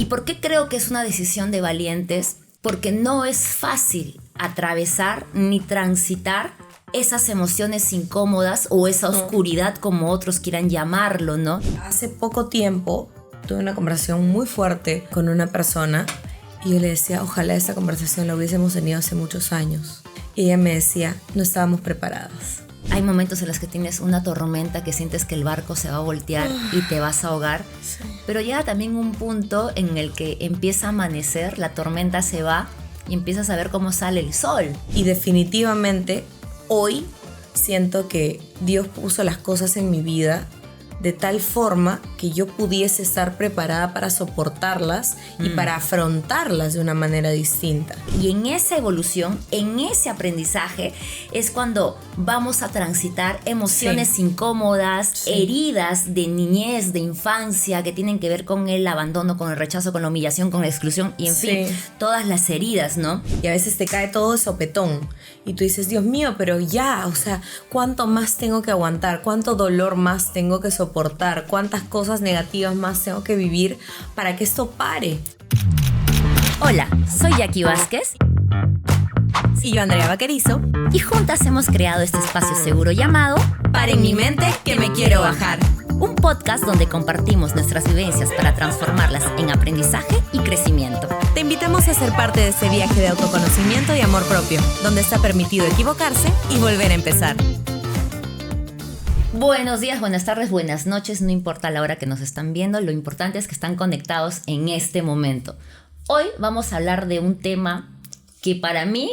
por qué creo que es una decisión de valientes? Porque no es fácil atravesar ni transitar esas emociones incómodas o esa oscuridad, como otros quieran llamarlo, ¿no? Hace poco tiempo tuve una conversación muy fuerte con una persona y yo le decía, ojalá esa conversación la hubiésemos tenido hace muchos años. Y ella me decía, no estábamos preparadas. Hay momentos en los que tienes una tormenta que sientes que el barco se va a voltear y te vas a ahogar. Sí. Pero llega también un punto en el que empieza a amanecer, la tormenta se va y empiezas a ver cómo sale el sol. Y definitivamente hoy siento que Dios puso las cosas en mi vida de tal forma que yo pudiese estar preparada para soportarlas y para afrontarlas de una manera distinta. Y en esa evolución, en ese aprendizaje, es cuando vamos a transitar emociones incómodas, heridas de niñez, de infancia, que tienen que ver con el abandono, con el rechazo, con la humillación, con la exclusión y en fin, todas las heridas, ¿no? Y a veces te cae todo de sopetón y tú dices, Dios mío, pero ya, o sea, ¿cuánto más tengo que aguantar? ¿Cuánto dolor más tengo que soportar? ¿Cuántas cosas negativas más tengo que vivir para que esto pare? Hola, soy Jackie Vázquez. Y yo, Andrea Vaquerizo. Y juntas hemos creado este espacio seguro llamado Para en mi mente que me quiero bajar. Un podcast donde compartimos nuestras vivencias para transformarlas en aprendizaje y crecimiento. Te invitamos a ser parte de ese viaje de autoconocimiento y amor propio, donde está permitido equivocarse y volver a empezar. Buenos días, buenas tardes, buenas noches, no importa la hora que nos están viendo, lo importante es que están conectados en este momento. Hoy vamos a hablar de un tema que para mí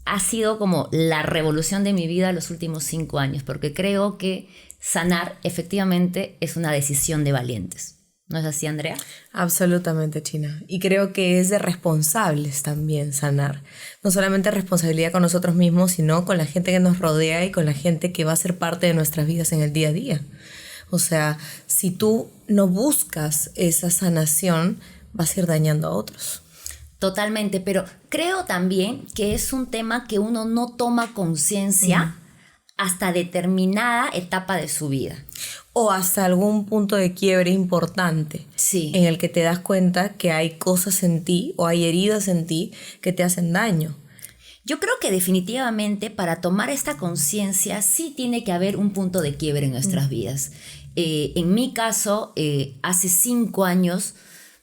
ha sido como la revolución de mi vida los últimos 5 años, porque creo que sanar efectivamente es una decisión de valientes. ¿No es así, Andrea? Absolutamente, China. Y creo que es de responsables también sanar. No solamente responsabilidad con nosotros mismos, sino con la gente que nos rodea y con la gente que va a ser parte de nuestras vidas en el día a día. O sea, si tú no buscas esa sanación, vas a ir dañando a otros. Totalmente, pero creo también que es un tema que uno no toma conciencia hasta determinada etapa de su vida. O hasta algún punto de quiebre importante en el que te das cuenta que hay cosas en ti o hay heridas en ti que te hacen daño. Yo creo que definitivamente para tomar esta conciencia sí tiene que haber un punto de quiebre en nuestras vidas. En mi caso, hace 5 años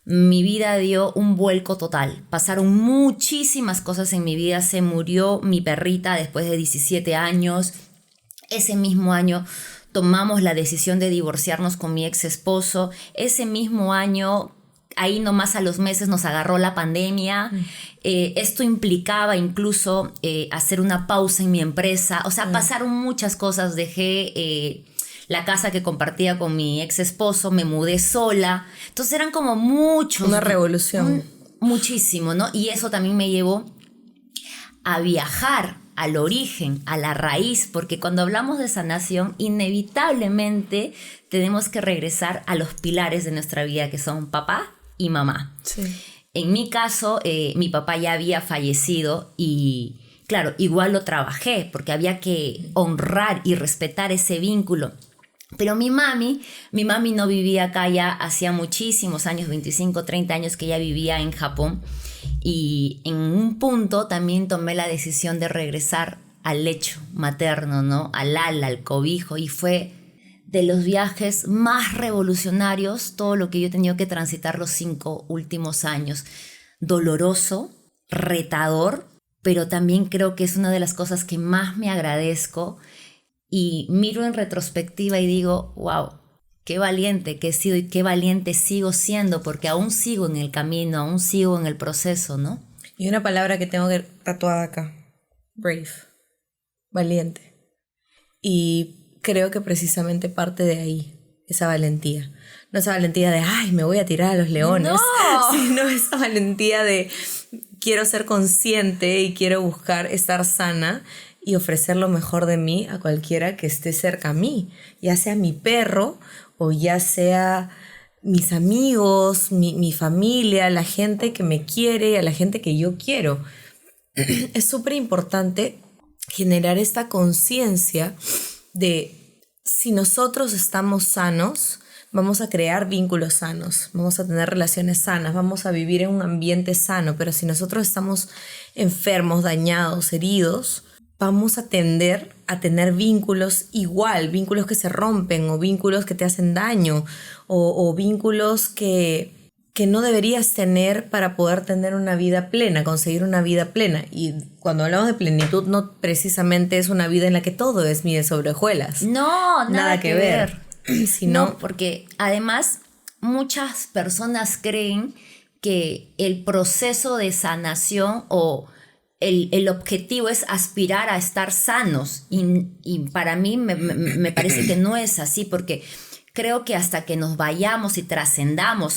mi vida dio un vuelco total. Pasaron muchísimas cosas en mi vida. Se murió mi perrita después de 17 años. Ese mismo año tomamos la decisión de divorciarnos con mi ex esposo. Ese mismo año, ahí nomás a los meses, nos agarró la pandemia. Esto implicaba incluso hacer una pausa en mi empresa. O sea, pasaron muchas cosas. Dejé la casa que compartía con mi ex esposo, me mudé sola. Entonces eran como muchos. Una revolución. Muchísimo, ¿no? Y eso también me llevó a viajar al origen, a la raíz, porque cuando hablamos de sanación, inevitablemente tenemos que regresar a los pilares de nuestra vida, que son papá y mamá. Sí. En mi caso, mi papá ya había fallecido y, claro, igual lo trabajé, porque había que honrar y respetar ese vínculo. Pero mi mami no vivía acá ya hacía muchísimos años, 25, 30 años que ella vivía en Japón. Y en un punto también tomé la decisión de regresar al lecho materno, ¿no? Al ala, al cobijo. Y fue de los viajes más revolucionarios, todo lo que yo he tenido que transitar los 5 últimos años. Doloroso, retador, pero también creo que es una de las cosas que más me agradezco. Y miro en retrospectiva y digo, wow, qué valiente que he sido y qué valiente sigo siendo, porque aún sigo en el camino, aún sigo en el proceso, ¿no? Y una palabra que tengo tatuada acá, brave, valiente. Y creo que precisamente parte de ahí, esa valentía. No esa valentía de, ay, me voy a tirar a los leones, sino esa valentía de, quiero ser consciente y quiero buscar estar sana y ofrecer lo mejor de mí a cualquiera que esté cerca a mí, ya sea mi perro o ya sea mis amigos, mi familia, la gente que me quiere, a la gente que yo quiero. Es súper importante generar esta conciencia de si nosotros estamos sanos, vamos a crear vínculos sanos, vamos a tener relaciones sanas, vamos a vivir en un ambiente sano, pero si nosotros estamos enfermos, dañados, heridos, vamos a tender a tener vínculos igual, vínculos que se rompen o vínculos que te hacen daño o vínculos que no deberías tener para poder tener una vida plena, conseguir una vida plena. Y cuando hablamos de plenitud, no precisamente es una vida en la que todo es miel sobre hojuelas. No, nada que ver. Sino, No, porque además muchas personas creen que el proceso de sanación o el objetivo es aspirar a estar sanos. Y para mí me parece que no es así, porque creo que hasta que nos vayamos y trascendamos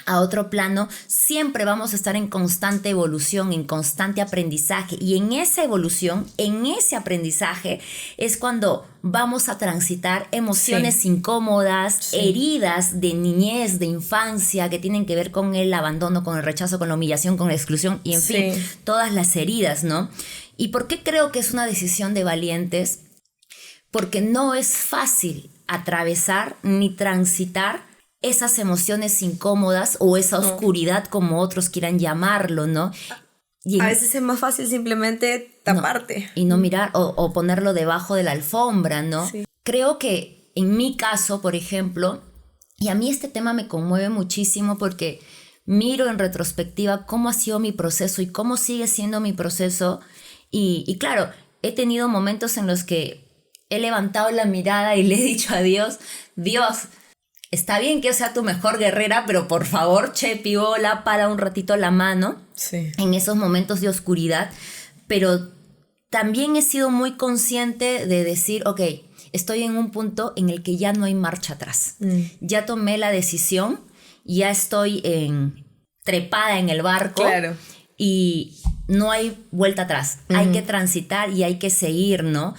a otro plano, siempre vamos a estar en constante evolución, en constante aprendizaje. Y en esa evolución, en ese aprendizaje, es cuando vamos a transitar emociones incómodas, heridas de niñez, de infancia, que tienen que ver con el abandono, con el rechazo, con la humillación, con la exclusión y en fin, todas las heridas, ¿no? ¿Y por qué creo que es una decisión de valientes? Porque no es fácil atravesar ni transitar esas emociones incómodas o esa oscuridad, como otros quieran llamarlo, ¿no? A veces es más fácil simplemente taparte. Y no mirar o ponerlo debajo de la alfombra, ¿no? Sí. Creo que en mi caso, por ejemplo, y a mí este tema me conmueve muchísimo porque miro en retrospectiva cómo ha sido mi proceso y cómo sigue siendo mi proceso. Y claro, he tenido momentos en los que he levantado la mirada y le he dicho a Dios, está bien que yo sea tu mejor guerrera, pero por favor, piola, para un ratito la mano en esos momentos de oscuridad. Pero también he sido muy consciente de decir, ok, estoy en un punto en el que ya no hay marcha atrás. Ya tomé la decisión, ya estoy trepada en el barco y no hay vuelta atrás. Hay que transitar y hay que seguir, ¿no?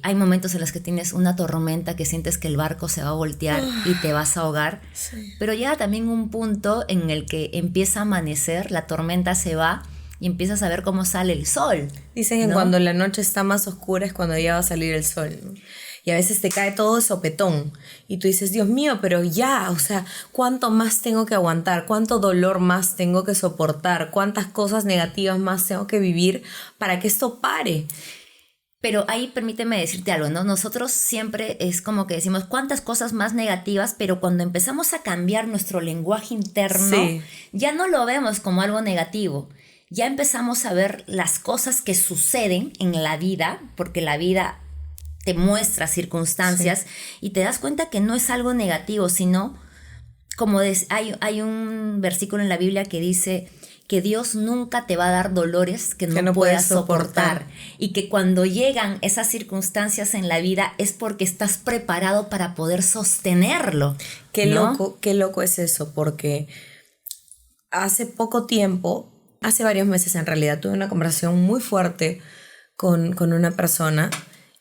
Hay momentos en los que tienes una tormenta que sientes que el barco se va a voltear y te vas a ahogar. Pero llega también un punto en el que empieza a amanecer, la tormenta se va y empiezas a ver cómo sale el sol. Dicen que cuando la noche está más oscura es cuando ya va a salir el sol, ¿no? Y a veces te cae todo de sopetón y tú dices, Dios mío, pero ya, o sea, ¿cuánto más tengo que aguantar? ¿Cuánto dolor más tengo que soportar? ¿Cuántas cosas negativas más tengo que vivir para que esto pare? Pero ahí permíteme decirte algo, ¿no? Nosotros siempre es como que decimos cuántas cosas más negativas, pero cuando empezamos a cambiar nuestro lenguaje interno, ya no lo vemos como algo negativo. Ya empezamos a ver las cosas que suceden en la vida, porque la vida te muestra circunstancias y te das cuenta que no es algo negativo, sino como hay un versículo en la Biblia que dice que Dios nunca te va a dar dolores que no puedas soportar. Y que cuando llegan esas circunstancias en la vida es porque estás preparado para poder sostenerlo. Qué loco es eso, porque hace poco tiempo, hace varios meses en realidad, tuve una conversación muy fuerte con una persona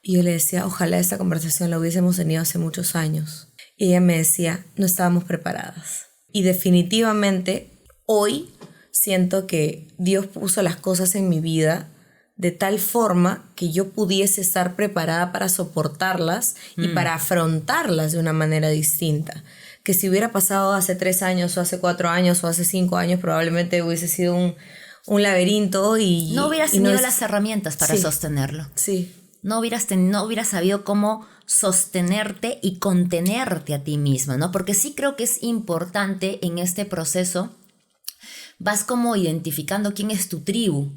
y yo le decía, ojalá esta conversación la hubiésemos tenido hace muchos años. Y ella me decía, no estábamos preparadas. Y definitivamente hoy siento que Dios puso las cosas en mi vida de tal forma que yo pudiese estar preparada para soportarlas y para afrontarlas de una manera distinta. Que si hubiera pasado hace 3 años o hace 4 años o hace 5 años probablemente hubiese sido un laberinto y no hubieras tenido las herramientas para sostenerlo. No hubieras sabido cómo sostenerte y contenerte a ti misma, ¿no? Porque sí creo que es importante en este proceso. Vas como identificando quién es tu tribu,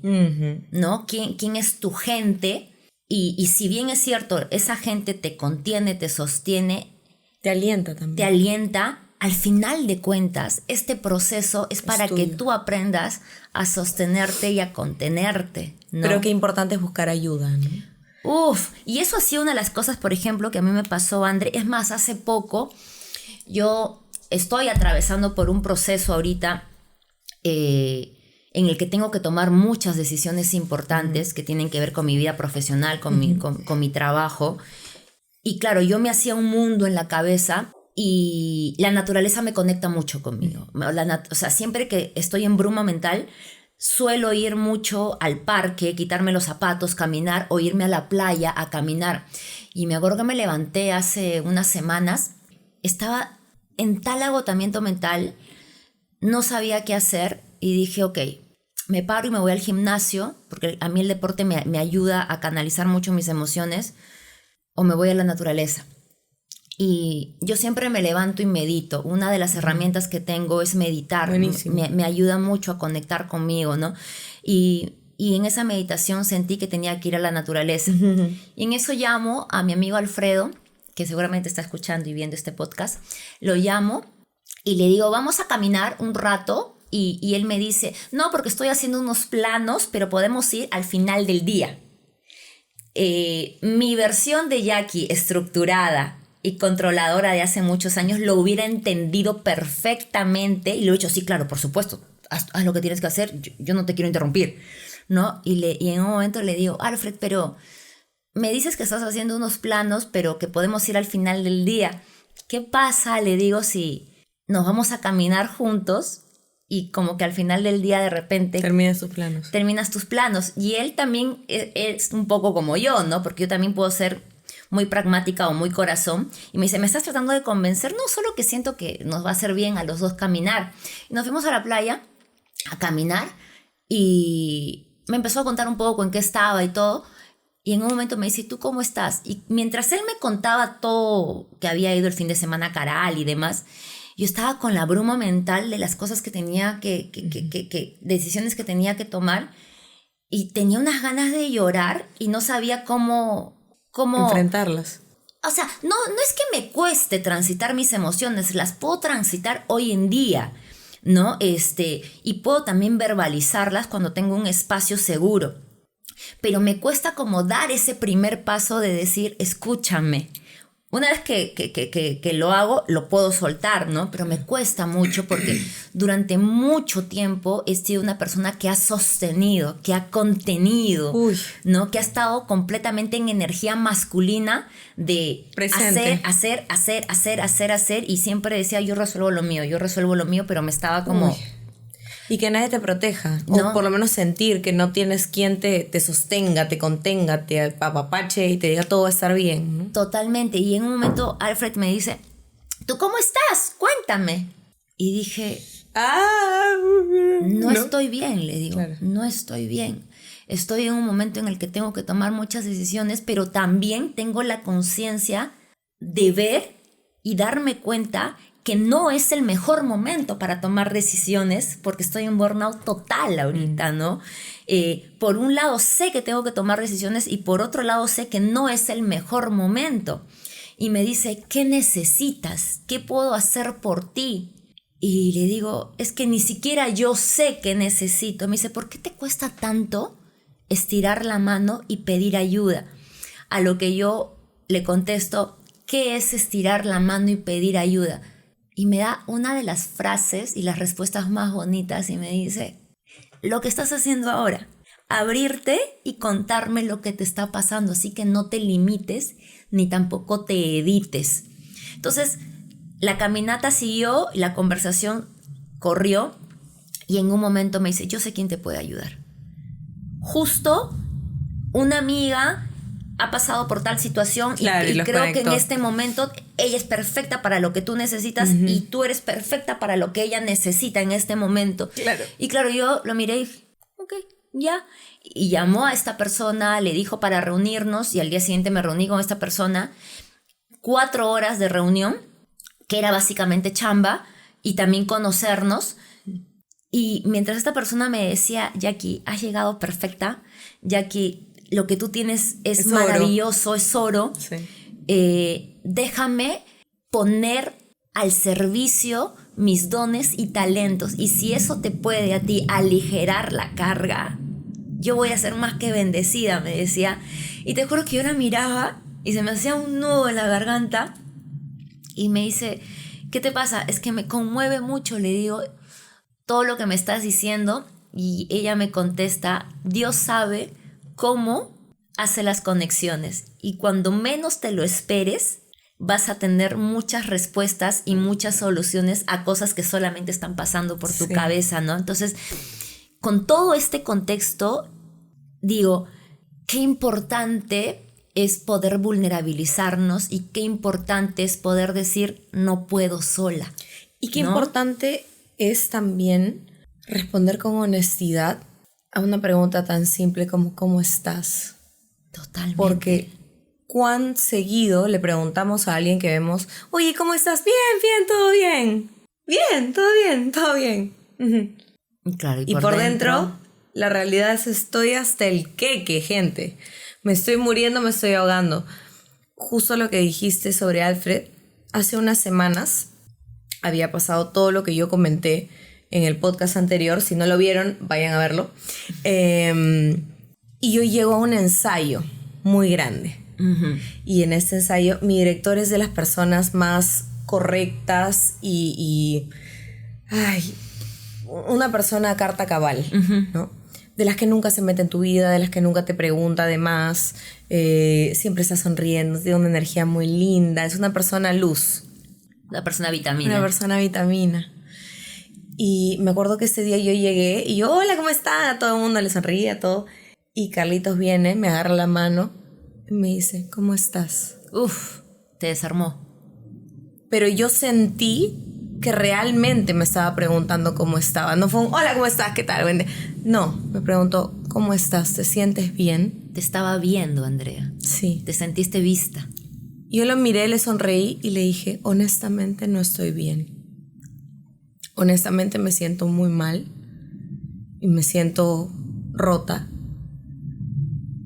¿no? ¿Quién es tu gente? Y si bien es cierto, esa gente te contiene, te sostiene. Te alienta también. Te alienta. Al final de cuentas, este proceso es para que tú aprendas a sostenerte y a contenerte, ¿no? Pero qué importante es buscar ayuda, ¿no? Y eso ha sido una de las cosas, por ejemplo, que a mí me pasó, André. Es más, hace poco yo estoy atravesando por un proceso ahorita en el que tengo que tomar muchas decisiones importantes que tienen que ver con mi vida profesional, con mi trabajo. Y claro, yo me hacía un mundo en la cabeza y la naturaleza me conecta mucho conmigo. O sea, siempre que estoy en bruma mental, suelo ir mucho al parque, quitarme los zapatos, caminar o irme a la playa a caminar. Y me acuerdo que me levanté hace unas semanas estaba en tal agotamiento mental, no sabía qué hacer y dije, ok, me paro y me voy al gimnasio, porque a mí el deporte me ayuda a canalizar mucho mis emociones, o me voy a la naturaleza. Y yo siempre me levanto y medito. Una de las herramientas que tengo es meditar. Me ayuda mucho a conectar conmigo, ¿no? Y en esa meditación sentí que tenía que ir a la naturaleza. Y en eso llamo a mi amigo Alfredo, que seguramente está escuchando y viendo este podcast. Lo llamo y le digo, vamos a caminar un rato. Y él me dice, no, porque estoy haciendo unos planos, pero podemos ir al final del día. Mi versión de Jackie, estructurada y controladora de hace muchos años, lo hubiera entendido perfectamente y le he dicho, sí, claro, por supuesto, haz lo que tienes que hacer, yo no te quiero interrumpir, ¿no? Y en un momento le digo, Alfred, pero me dices que estás haciendo unos planos, pero que podemos ir al final del día. ¿Qué pasa, le digo, si nos vamos a caminar juntos y como que al final del día de repente terminas tus planos? Y él también es un poco como yo, ¿no? Porque yo también puedo ser muy pragmática o muy corazón. Y me dice, ¿me estás tratando de convencer? No, solo que siento que nos va a hacer bien a los dos caminar. Y nos fuimos a la playa a caminar y me empezó a contar un poco en qué estaba y todo. Y en un momento me dice, ¿tú cómo estás? Y mientras él me contaba todo, que había ido el fin de semana a Caral y demás, yo estaba con la bruma mental de las cosas que tenía decisiones que tenía que tomar, y tenía unas ganas de llorar y no sabía cómo enfrentarlas. O sea, no es que me cueste transitar mis emociones, las puedo transitar hoy en día, ¿no? Y puedo también verbalizarlas cuando tengo un espacio seguro. Pero me cuesta como dar ese primer paso de decir, escúchame. Una vez que lo hago, lo puedo soltar, ¿no? Pero me cuesta mucho porque durante mucho tiempo he sido una persona que ha sostenido, que ha contenido, ¿no? Que ha estado completamente en energía masculina de presente. hacer, y siempre decía, yo resuelvo lo mío, pero me estaba como... Y que nadie te proteja, ¿no? O por lo menos sentir que no tienes quien te sostenga, te contenga, te apapache y te diga todo va a estar bien, ¿no? Totalmente. Y en un momento Alfred me dice, ¿tú cómo estás? Cuéntame. Y dije, no estoy bien, le digo, claro. No estoy bien. Estoy en un momento en el que tengo que tomar muchas decisiones, pero también tengo la conciencia de ver y darme cuenta que no es el mejor momento para tomar decisiones, porque estoy en burnout total ahorita, ¿no? Por un lado sé que tengo que tomar decisiones y por otro lado sé que no es el mejor momento. Y me dice, ¿qué necesitas? ¿Qué puedo hacer por ti? Y le digo, es que ni siquiera yo sé qué necesito. Me dice, ¿por qué te cuesta tanto estirar la mano y pedir ayuda? A lo que yo le contesto, ¿qué es estirar la mano y pedir ayuda? Y me da una de las frases y las respuestas más bonitas y me dice, lo que estás haciendo ahora, abrirte y contarme lo que te está pasando, así que no te limites ni tampoco te edites. Entonces, la caminata siguió, la conversación corrió y en un momento me dice, yo sé quién te puede ayudar. Justo una amiga ha pasado por tal situación, claro, y creo conectó. Que en este momento ella es perfecta para lo que tú necesitas, y tú eres perfecta para lo que ella necesita en este momento. Claro. Y claro, yo lo miré y dije, ok, ya. Y llamó a esta persona, le dijo para reunirnos y al día siguiente me reuní con esta persona. 4 horas de reunión, que era básicamente chamba y también conocernos. Y mientras esta persona me decía, Jackie, has llegado perfecta, Jackie, lo que tú tienes es maravilloso, es oro. Sí. Déjame poner al servicio mis dones y talentos. Y si eso te puede a ti aligerar la carga, yo voy a ser más que bendecida, me decía. Y te juro que yo la miraba y se me hacía un nudo en la garganta. Y me dice, ¿qué te pasa? Es que me conmueve mucho, le digo, todo lo que me estás diciendo. Y ella me contesta, Dios sabe cómo hace las conexiones y cuando menos te lo esperes vas a tener muchas respuestas y muchas soluciones a cosas que solamente están pasando por tu cabeza, ¿no? Entonces, con todo este contexto, digo, qué importante es poder vulnerabilizarnos y qué importante es poder decir no puedo sola. Y qué ¿no? importante es también responder con honestidad a una pregunta tan simple como ¿cómo estás? Totalmente. Porque cuán seguido le preguntamos a alguien que vemos, oye, ¿cómo estás? Bien, bien, todo bien. Bien, todo bien, todo bien. Uh-huh. Claro, Y por dentro, la realidad es estoy hasta el queque, gente. Me estoy muriendo, me estoy ahogando. Justo lo que dijiste sobre Alfred, hace unas semanas había pasado todo lo que yo comenté en el podcast anterior. Si no lo vieron, vayan a verlo. Y yo llego a un ensayo muy grande. Uh-huh. Y en este ensayo, mi director es de las personas más correctas y una persona carta cabal, uh-huh. ¿no? De las que nunca se mete en tu vida, de las que nunca te pregunta de más, siempre está sonriendo, tiene una energía muy linda, es una persona luz. La persona vitamina. Una persona vitamina. Y me acuerdo que ese día yo llegué y yo, hola, ¿cómo está? A todo el mundo le sonría, todo. Y Carlitos viene, me agarra la mano y me dice, ¿cómo estás? Uf, te desarmó. Pero yo sentí que realmente me estaba preguntando cómo estaba. No fue un, hola, ¿cómo estás? ¿Qué tal? No, me preguntó, ¿cómo estás? ¿Te sientes bien? Te estaba viendo, Andrea. Sí. Te sentiste vista. Yo lo miré, le sonreí y le dije, honestamente no estoy bien. Honestamente me siento muy mal y me siento rota.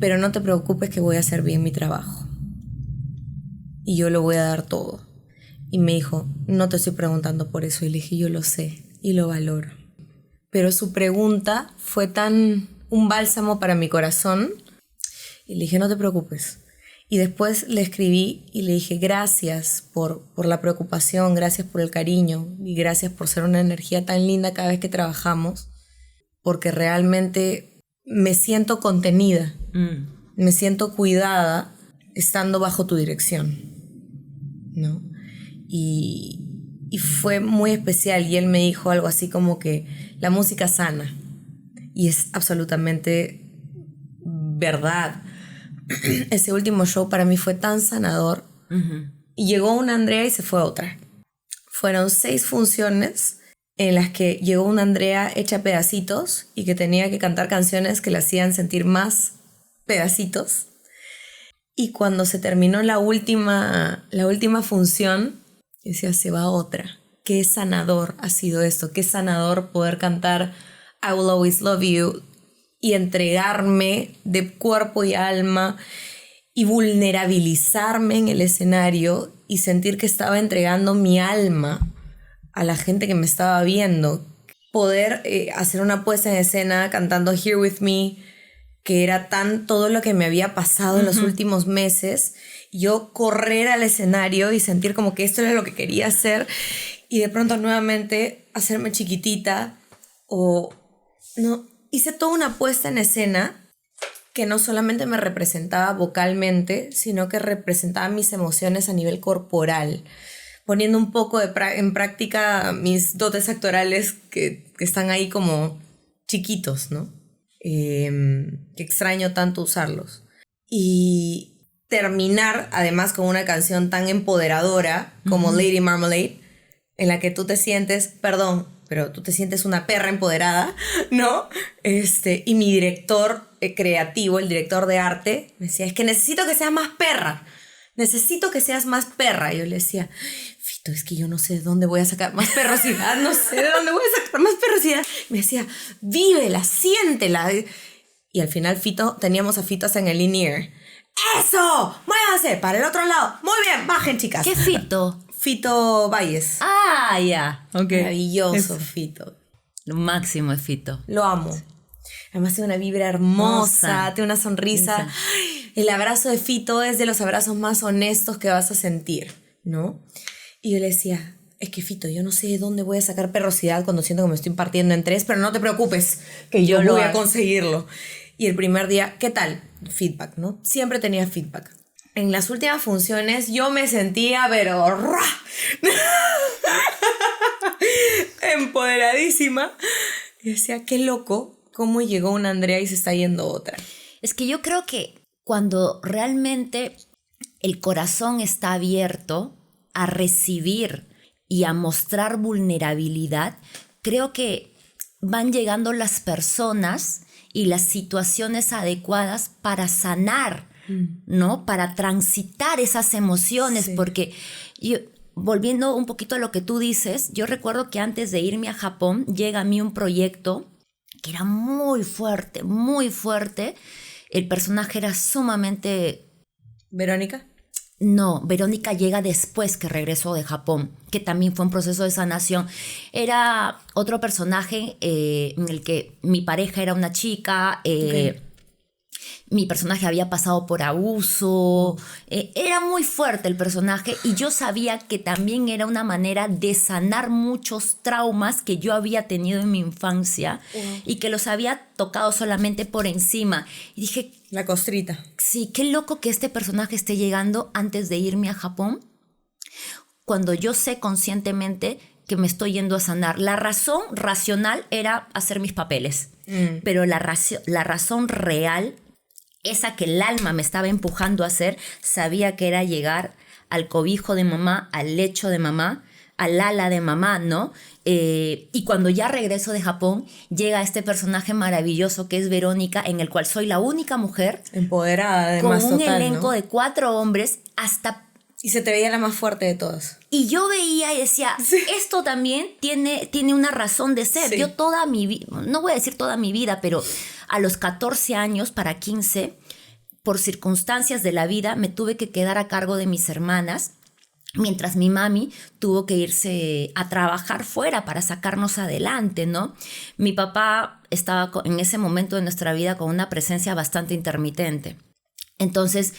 Pero no te preocupes que voy a hacer bien mi trabajo. Y yo lo voy a dar todo. Y me dijo, no te estoy preguntando por eso. Y le dije, yo lo sé y lo valoro. Pero su pregunta fue tan un bálsamo para mi corazón. Y le dije, no te preocupes. Y después le escribí y le dije, gracias por la preocupación, gracias por el cariño y gracias por ser una energía tan linda cada vez que trabajamos. Porque realmente me siento contenida, me siento cuidada estando bajo tu dirección, ¿no? Y fue muy especial y él me dijo algo así como que la música sana y es absolutamente verdad. Ese último show para mí fue tan sanador. Uh-huh. Y llegó una Andrea y se fue otra. Fueron 6 funciones en las que llegó una Andrea hecha pedacitos y que tenía que cantar canciones que la hacían sentir más pedacitos. Y cuando se terminó la última función, decía, se va otra. Qué sanador ha sido esto, qué sanador poder cantar I Will Always Love You y entregarme de cuerpo y alma y vulnerabilizarme en el escenario y sentir que estaba entregando mi alma a la gente que me estaba viendo. Poder hacer una puesta en escena cantando Here With Me, que era todo lo que me había pasado en los últimos meses. Yo correr al escenario y sentir como que esto era lo que quería hacer y de pronto nuevamente hacerme chiquitita no. Hice toda una puesta en escena que no solamente me representaba vocalmente, sino que representaba mis emociones a nivel corporal, poniendo un poco en práctica mis dotes actorales que están ahí como chiquitos, ¿no? Que extraño tanto usarlos. Y terminar además con una canción tan empoderadora como Lady Marmalade, en la que tú te sientes, perdón, pero tú te sientes una perra empoderada, ¿no? Y mi director creativo, el director de arte, me decía, es que necesito que seas más perra. Necesito que seas más perra. Y yo le decía, Fito, es que yo no sé de dónde voy a sacar más perrosidad, no sé de dónde voy a sacar más perrosidad. Me decía, vívela, siéntela. Y al final teníamos a Fito hasta en el in-ear. ¡Eso! ¡Muévanse para el otro lado! Muy bien, bajen, chicas. ¿Qué Fito? Fito Valles. Ah, ya. Okay. Maravilloso, Fito. Lo máximo es Fito. Lo amo. Además tiene una vibra hermosa, tiene una sonrisa. Ay, el abrazo de Fito es de los abrazos más honestos que vas a sentir, ¿no? Y yo le decía, es que Fito, yo no sé de dónde voy a sacar perrosidad cuando siento que me estoy partiendo en 3, pero no te preocupes, que yo voy a conseguirlo. Y el primer día, ¿qué tal? Feedback, ¿no? Siempre tenía feedback. En las últimas funciones yo me sentía, pero empoderadísima. Y decía, qué loco cómo llegó una Andrea y se está yendo otra. Es que yo creo que cuando realmente el corazón está abierto a recibir y a mostrar vulnerabilidad, creo que van llegando las personas y las situaciones adecuadas para sanar, ¿no? Para transitar esas emociones, porque volviendo un poquito a lo que tú dices, yo recuerdo que antes de irme a Japón llega a mí un proyecto que era muy fuerte, muy fuerte. El personaje era sumamente... ¿Verónica? No, Verónica llega después que regresó de Japón, que también fue un proceso de sanación. Era otro personaje en el que mi pareja era una chica, mi personaje había pasado por abuso, era muy fuerte el personaje y yo sabía que también era una manera de sanar muchos traumas que yo había tenido en mi infancia y que los había tocado solamente por encima. Y dije... La costrita. Sí, qué loco que este personaje esté llegando antes de irme a Japón, cuando yo sé conscientemente que me estoy yendo a sanar. La razón racional era hacer mis papeles, pero la razón real, esa que el alma me estaba empujando a hacer, sabía que era llegar al cobijo de mamá, al lecho de mamá, al ala de mamá, ¿no? Y cuando ya regreso de Japón, llega este personaje maravilloso que es Verónica, en el cual soy la única mujer empoderada, además, con un total, elenco, ¿no? de 4 hombres, hasta... Y se te veía la más fuerte de todas. Y yo veía y decía, esto también tiene una razón de ser. Sí. Yo toda mi vida, no voy a decir toda mi vida, pero a los 14 años, para 15, por circunstancias de la vida, me tuve que quedar a cargo de mis hermanas, mientras mi mami tuvo que irse a trabajar fuera para sacarnos adelante, ¿no? Mi papá estaba en ese momento de nuestra vida con una presencia bastante intermitente. Entonces,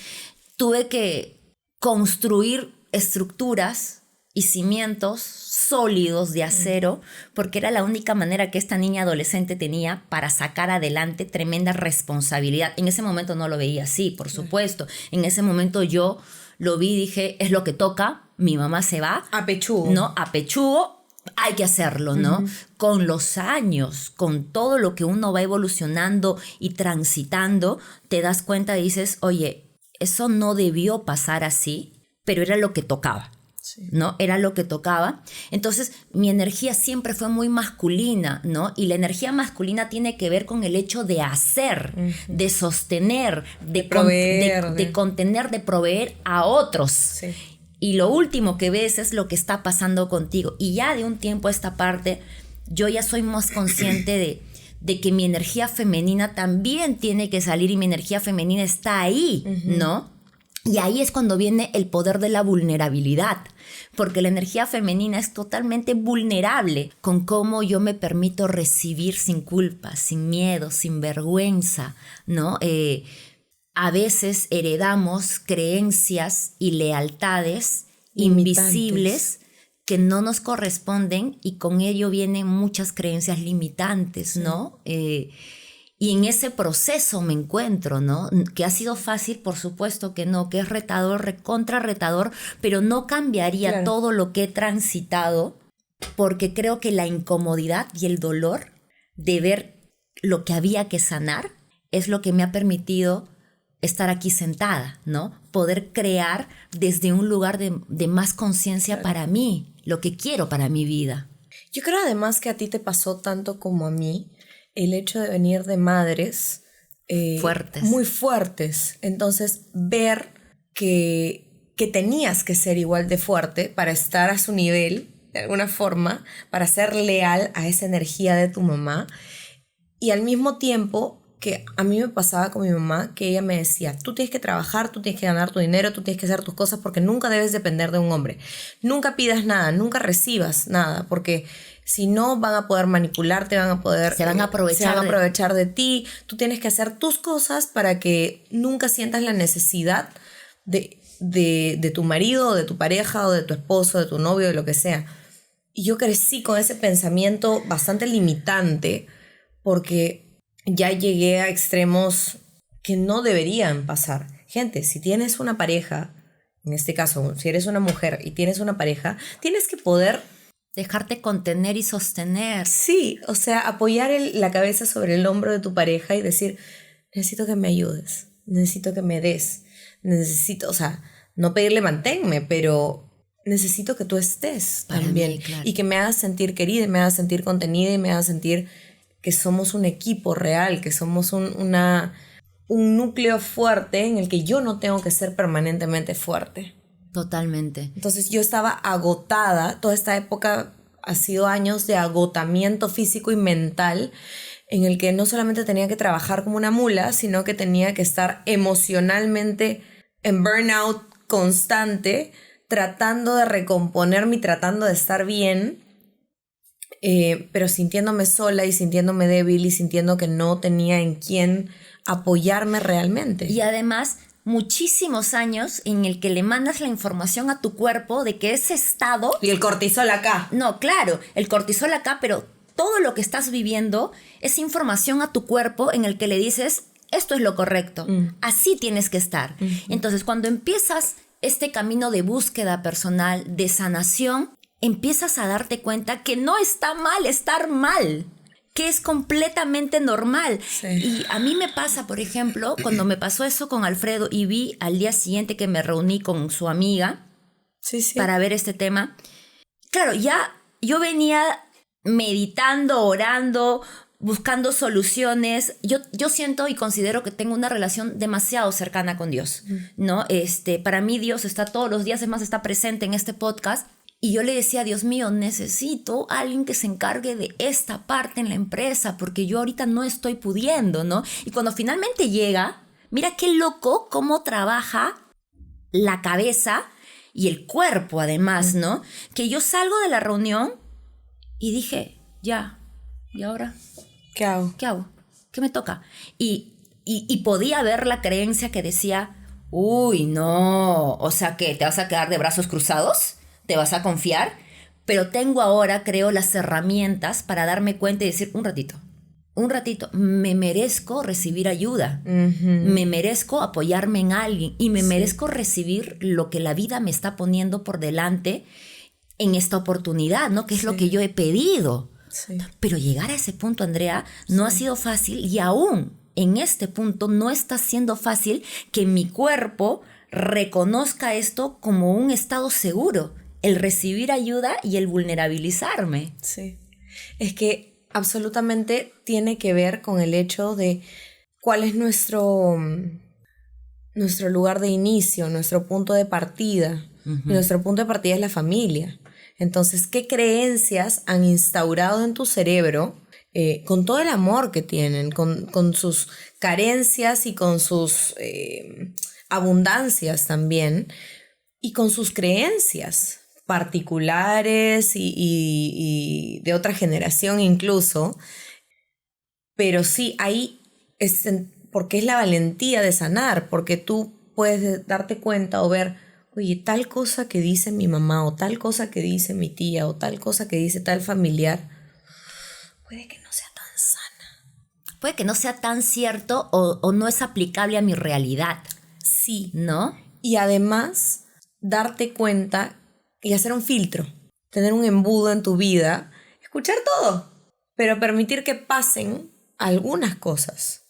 tuve que construir estructuras y cimientos sólidos de acero, porque era la única manera que esta niña adolescente tenía para sacar adelante tremenda responsabilidad. En ese momento no lo veía así, por supuesto. En ese momento yo lo vi y dije, es lo que toca, mi mamá se va. A pechugo. No, a pechugo, hay que hacerlo, ¿no? Con los años, con todo lo que uno va evolucionando y transitando, te das cuenta y dices, oye, eso no debió pasar así, pero era lo que tocaba. Sí. ¿No? Era lo que tocaba. Entonces, mi energía siempre fue muy masculina, ¿no? Y la energía masculina tiene que ver con el hecho de hacer, de sostener, de proveer, de contener, de proveer a otros. Sí. Y lo último que ves es lo que está pasando contigo. Y ya de un tiempo a esta parte, yo ya soy más consciente de que mi energía femenina también tiene que salir y mi energía femenina está ahí, ¿no? Y ahí es cuando viene el poder de la vulnerabilidad, porque la energía femenina es totalmente vulnerable con cómo yo me permito recibir sin culpa, sin miedo, sin vergüenza, ¿no? A veces heredamos creencias y lealtades invisibles que no nos corresponden y con ello vienen muchas creencias limitantes, ¿no? Y en ese proceso me encuentro, ¿no? Que ha sido fácil, por supuesto que no, que es retador, recontra retador, pero no cambiaría todo lo que he transitado, porque creo que la incomodidad y el dolor de ver lo que había que sanar es lo que me ha permitido estar aquí sentada, ¿no? Poder crear desde un lugar de más conciencia para mí, lo que quiero para mi vida. Yo creo además que a ti te pasó tanto como a mí, el hecho de venir de madres fuertes. Muy fuertes. Entonces, ver que tenías que ser igual de fuerte para estar a su nivel, de alguna forma, para ser leal a esa energía de tu mamá. Y al mismo tiempo, que a mí me pasaba con mi mamá, que ella me decía, tú tienes que trabajar, tú tienes que ganar tu dinero, tú tienes que hacer tus cosas, porque nunca debes depender de un hombre. Nunca pidas nada, nunca recibas nada, porque si no van a poder manipularte, se van a aprovechar de ti. Tú tienes que hacer tus cosas para que nunca sientas la necesidad de tu marido, o de tu pareja, o de tu esposo, de tu novio, de lo que sea. Y yo crecí con ese pensamiento bastante limitante, porque ya llegué a extremos que no deberían pasar. Gente, si tienes una pareja, en este caso, si eres una mujer y tienes una pareja, tienes que poder dejarte contener y sostener. Sí, o sea, apoyar la cabeza sobre el hombro de tu pareja y decir, necesito que me ayudes. necesito que me des, necesito, o sea, no pedirle manténme, pero necesito que tú estés Para también. mí, claro. Y que me hagas sentir querida, y me hagas sentir contenida y me hagas sentir que somos un equipo real, que somos un núcleo fuerte en el que yo no tengo que ser permanentemente fuerte. Totalmente. Entonces yo estaba agotada, toda esta época ha sido años de agotamiento físico y mental, en el que no solamente tenía que trabajar como una mula, sino que tenía que estar emocionalmente en burnout constante, tratando de recomponerme y tratando de estar bien, pero sintiéndome sola y sintiéndome débil y sintiendo que no tenía en quién apoyarme realmente. Y además, muchísimos años en el que le mandas la información a tu cuerpo de que ese estado... Y el cortisol acá. No, claro, el cortisol acá, pero todo lo que estás viviendo es información a tu cuerpo en el que le dices, esto es lo correcto, así tienes que estar. Entonces, cuando empiezas este camino de búsqueda personal, de sanación, empiezas a darte cuenta que no está mal estar mal, que es completamente normal. Sí. Y a mí me pasa, por ejemplo, cuando me pasó eso con Alfredo y vi al día siguiente que me reuní con su amiga para ver este tema. Claro, ya yo venía meditando, orando, buscando soluciones. Yo siento y considero que tengo una relación demasiado cercana con Dios, ¿no? Para mí Dios está todos los días, es más, está presente en este podcast. Y yo le decía, Dios mío, necesito a alguien que se encargue de esta parte en la empresa, porque yo ahorita no estoy pudiendo, ¿no? Y cuando finalmente llega, mira qué loco cómo trabaja la cabeza y el cuerpo además, ¿no? Que yo salgo de la reunión y dije, ya, ¿y ahora? ¿Qué hago? ¿Qué hago? ¿Qué me toca? Y podía ver la creencia que decía, uy, no, o sea, ¿qué? ¿Te vas a quedar de brazos cruzados? ¿Te vas a confiar? Pero tengo ahora, creo, las herramientas para darme cuenta y decir, un ratito, me merezco recibir ayuda, me merezco apoyarme en alguien y me merezco recibir lo que la vida me está poniendo por delante en esta oportunidad, ¿no? Que es lo que yo he pedido. Sí. Pero llegar a ese punto, Andrea, no ha sido fácil y aún en este punto no está siendo fácil que mi cuerpo reconozca esto como un estado seguro, el recibir ayuda y el vulnerabilizarme. Sí. Es que absolutamente tiene que ver con el hecho de cuál es nuestro lugar de inicio, nuestro punto de partida. Y nuestro punto de partida es la familia. Entonces, ¿qué creencias han instaurado en tu cerebro con todo el amor que tienen, con sus carencias y con sus abundancias también, y con sus creencias particulares y de otra generación incluso? Pero sí, ahí es porque es la valentía de sanar, porque tú puedes darte cuenta o ver, oye, tal cosa que dice mi mamá, o tal cosa que dice mi tía, o tal cosa que dice tal familiar, puede que no sea tan sana. Puede que no sea tan cierto o no es aplicable a mi realidad. Sí. ¿No? Y además, darte cuenta y hacer un filtro, tener un embudo en tu vida, escuchar todo, pero permitir que pasen algunas cosas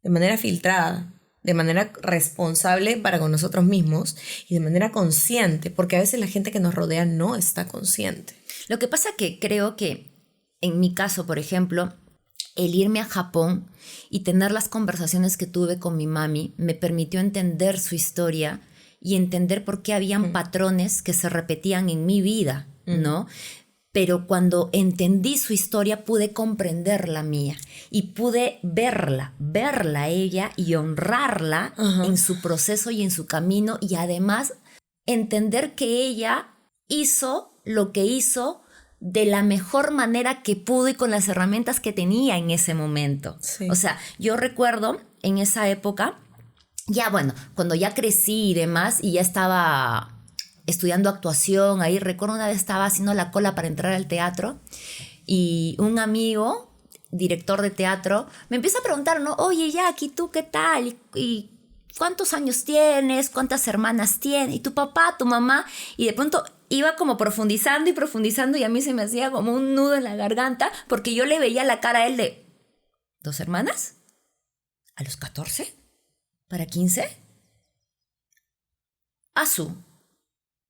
de manera filtrada, de manera responsable para con nosotros mismos y de manera consciente, porque a veces la gente que nos rodea no está consciente. Lo que pasa que creo que en mi caso, por ejemplo, el irme a Japón y tener las conversaciones que tuve con mi mami me permitió entender su historia y entender por qué habían patrones que se repetían en mi vida, ¿no? Pero cuando entendí su historia pude comprender la mía y pude verla a ella y honrarla en su proceso y en su camino, y además entender que ella hizo lo que hizo de la mejor manera que pudo y con las herramientas que tenía en ese momento. Sí. O sea, yo recuerdo en esa época, ya bueno, cuando ya crecí y demás y ya estaba estudiando actuación, ahí recuerdo una vez estaba haciendo la cola para entrar al teatro y un amigo, director de teatro, me empieza a preguntar, ¿no? Oye, Jackie, ¿tú qué tal? ¿Y cuántos años tienes? ¿Cuántas hermanas tienes? ¿Y tu papá, tu mamá? Y de pronto iba como profundizando y a mí se me hacía como un nudo en la garganta porque yo le veía la cara a él de, ¿2 hermanas? ¿A los 14? ¿Para 15? ¡Asu!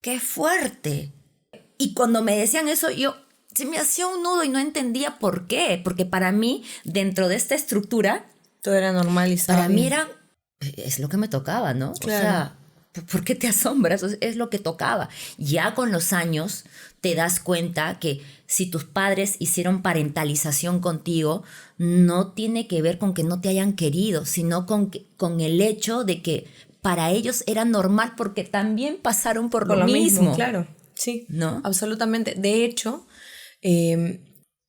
¡Qué fuerte! Y cuando me decían eso, se me hacía un nudo y no entendía por qué. Porque para mí, dentro de esta estructura, todo era normal y para mí era, es lo que me tocaba, ¿no? Claro. O sea, ¿por qué te asombras? Es lo que tocaba. Ya con los años te das cuenta que si tus padres hicieron parentalización contigo, no tiene que ver con que no te hayan querido, sino con el hecho de que para ellos era normal porque también pasaron por lo mismo. Claro, sí, ¿no? Absolutamente. De hecho,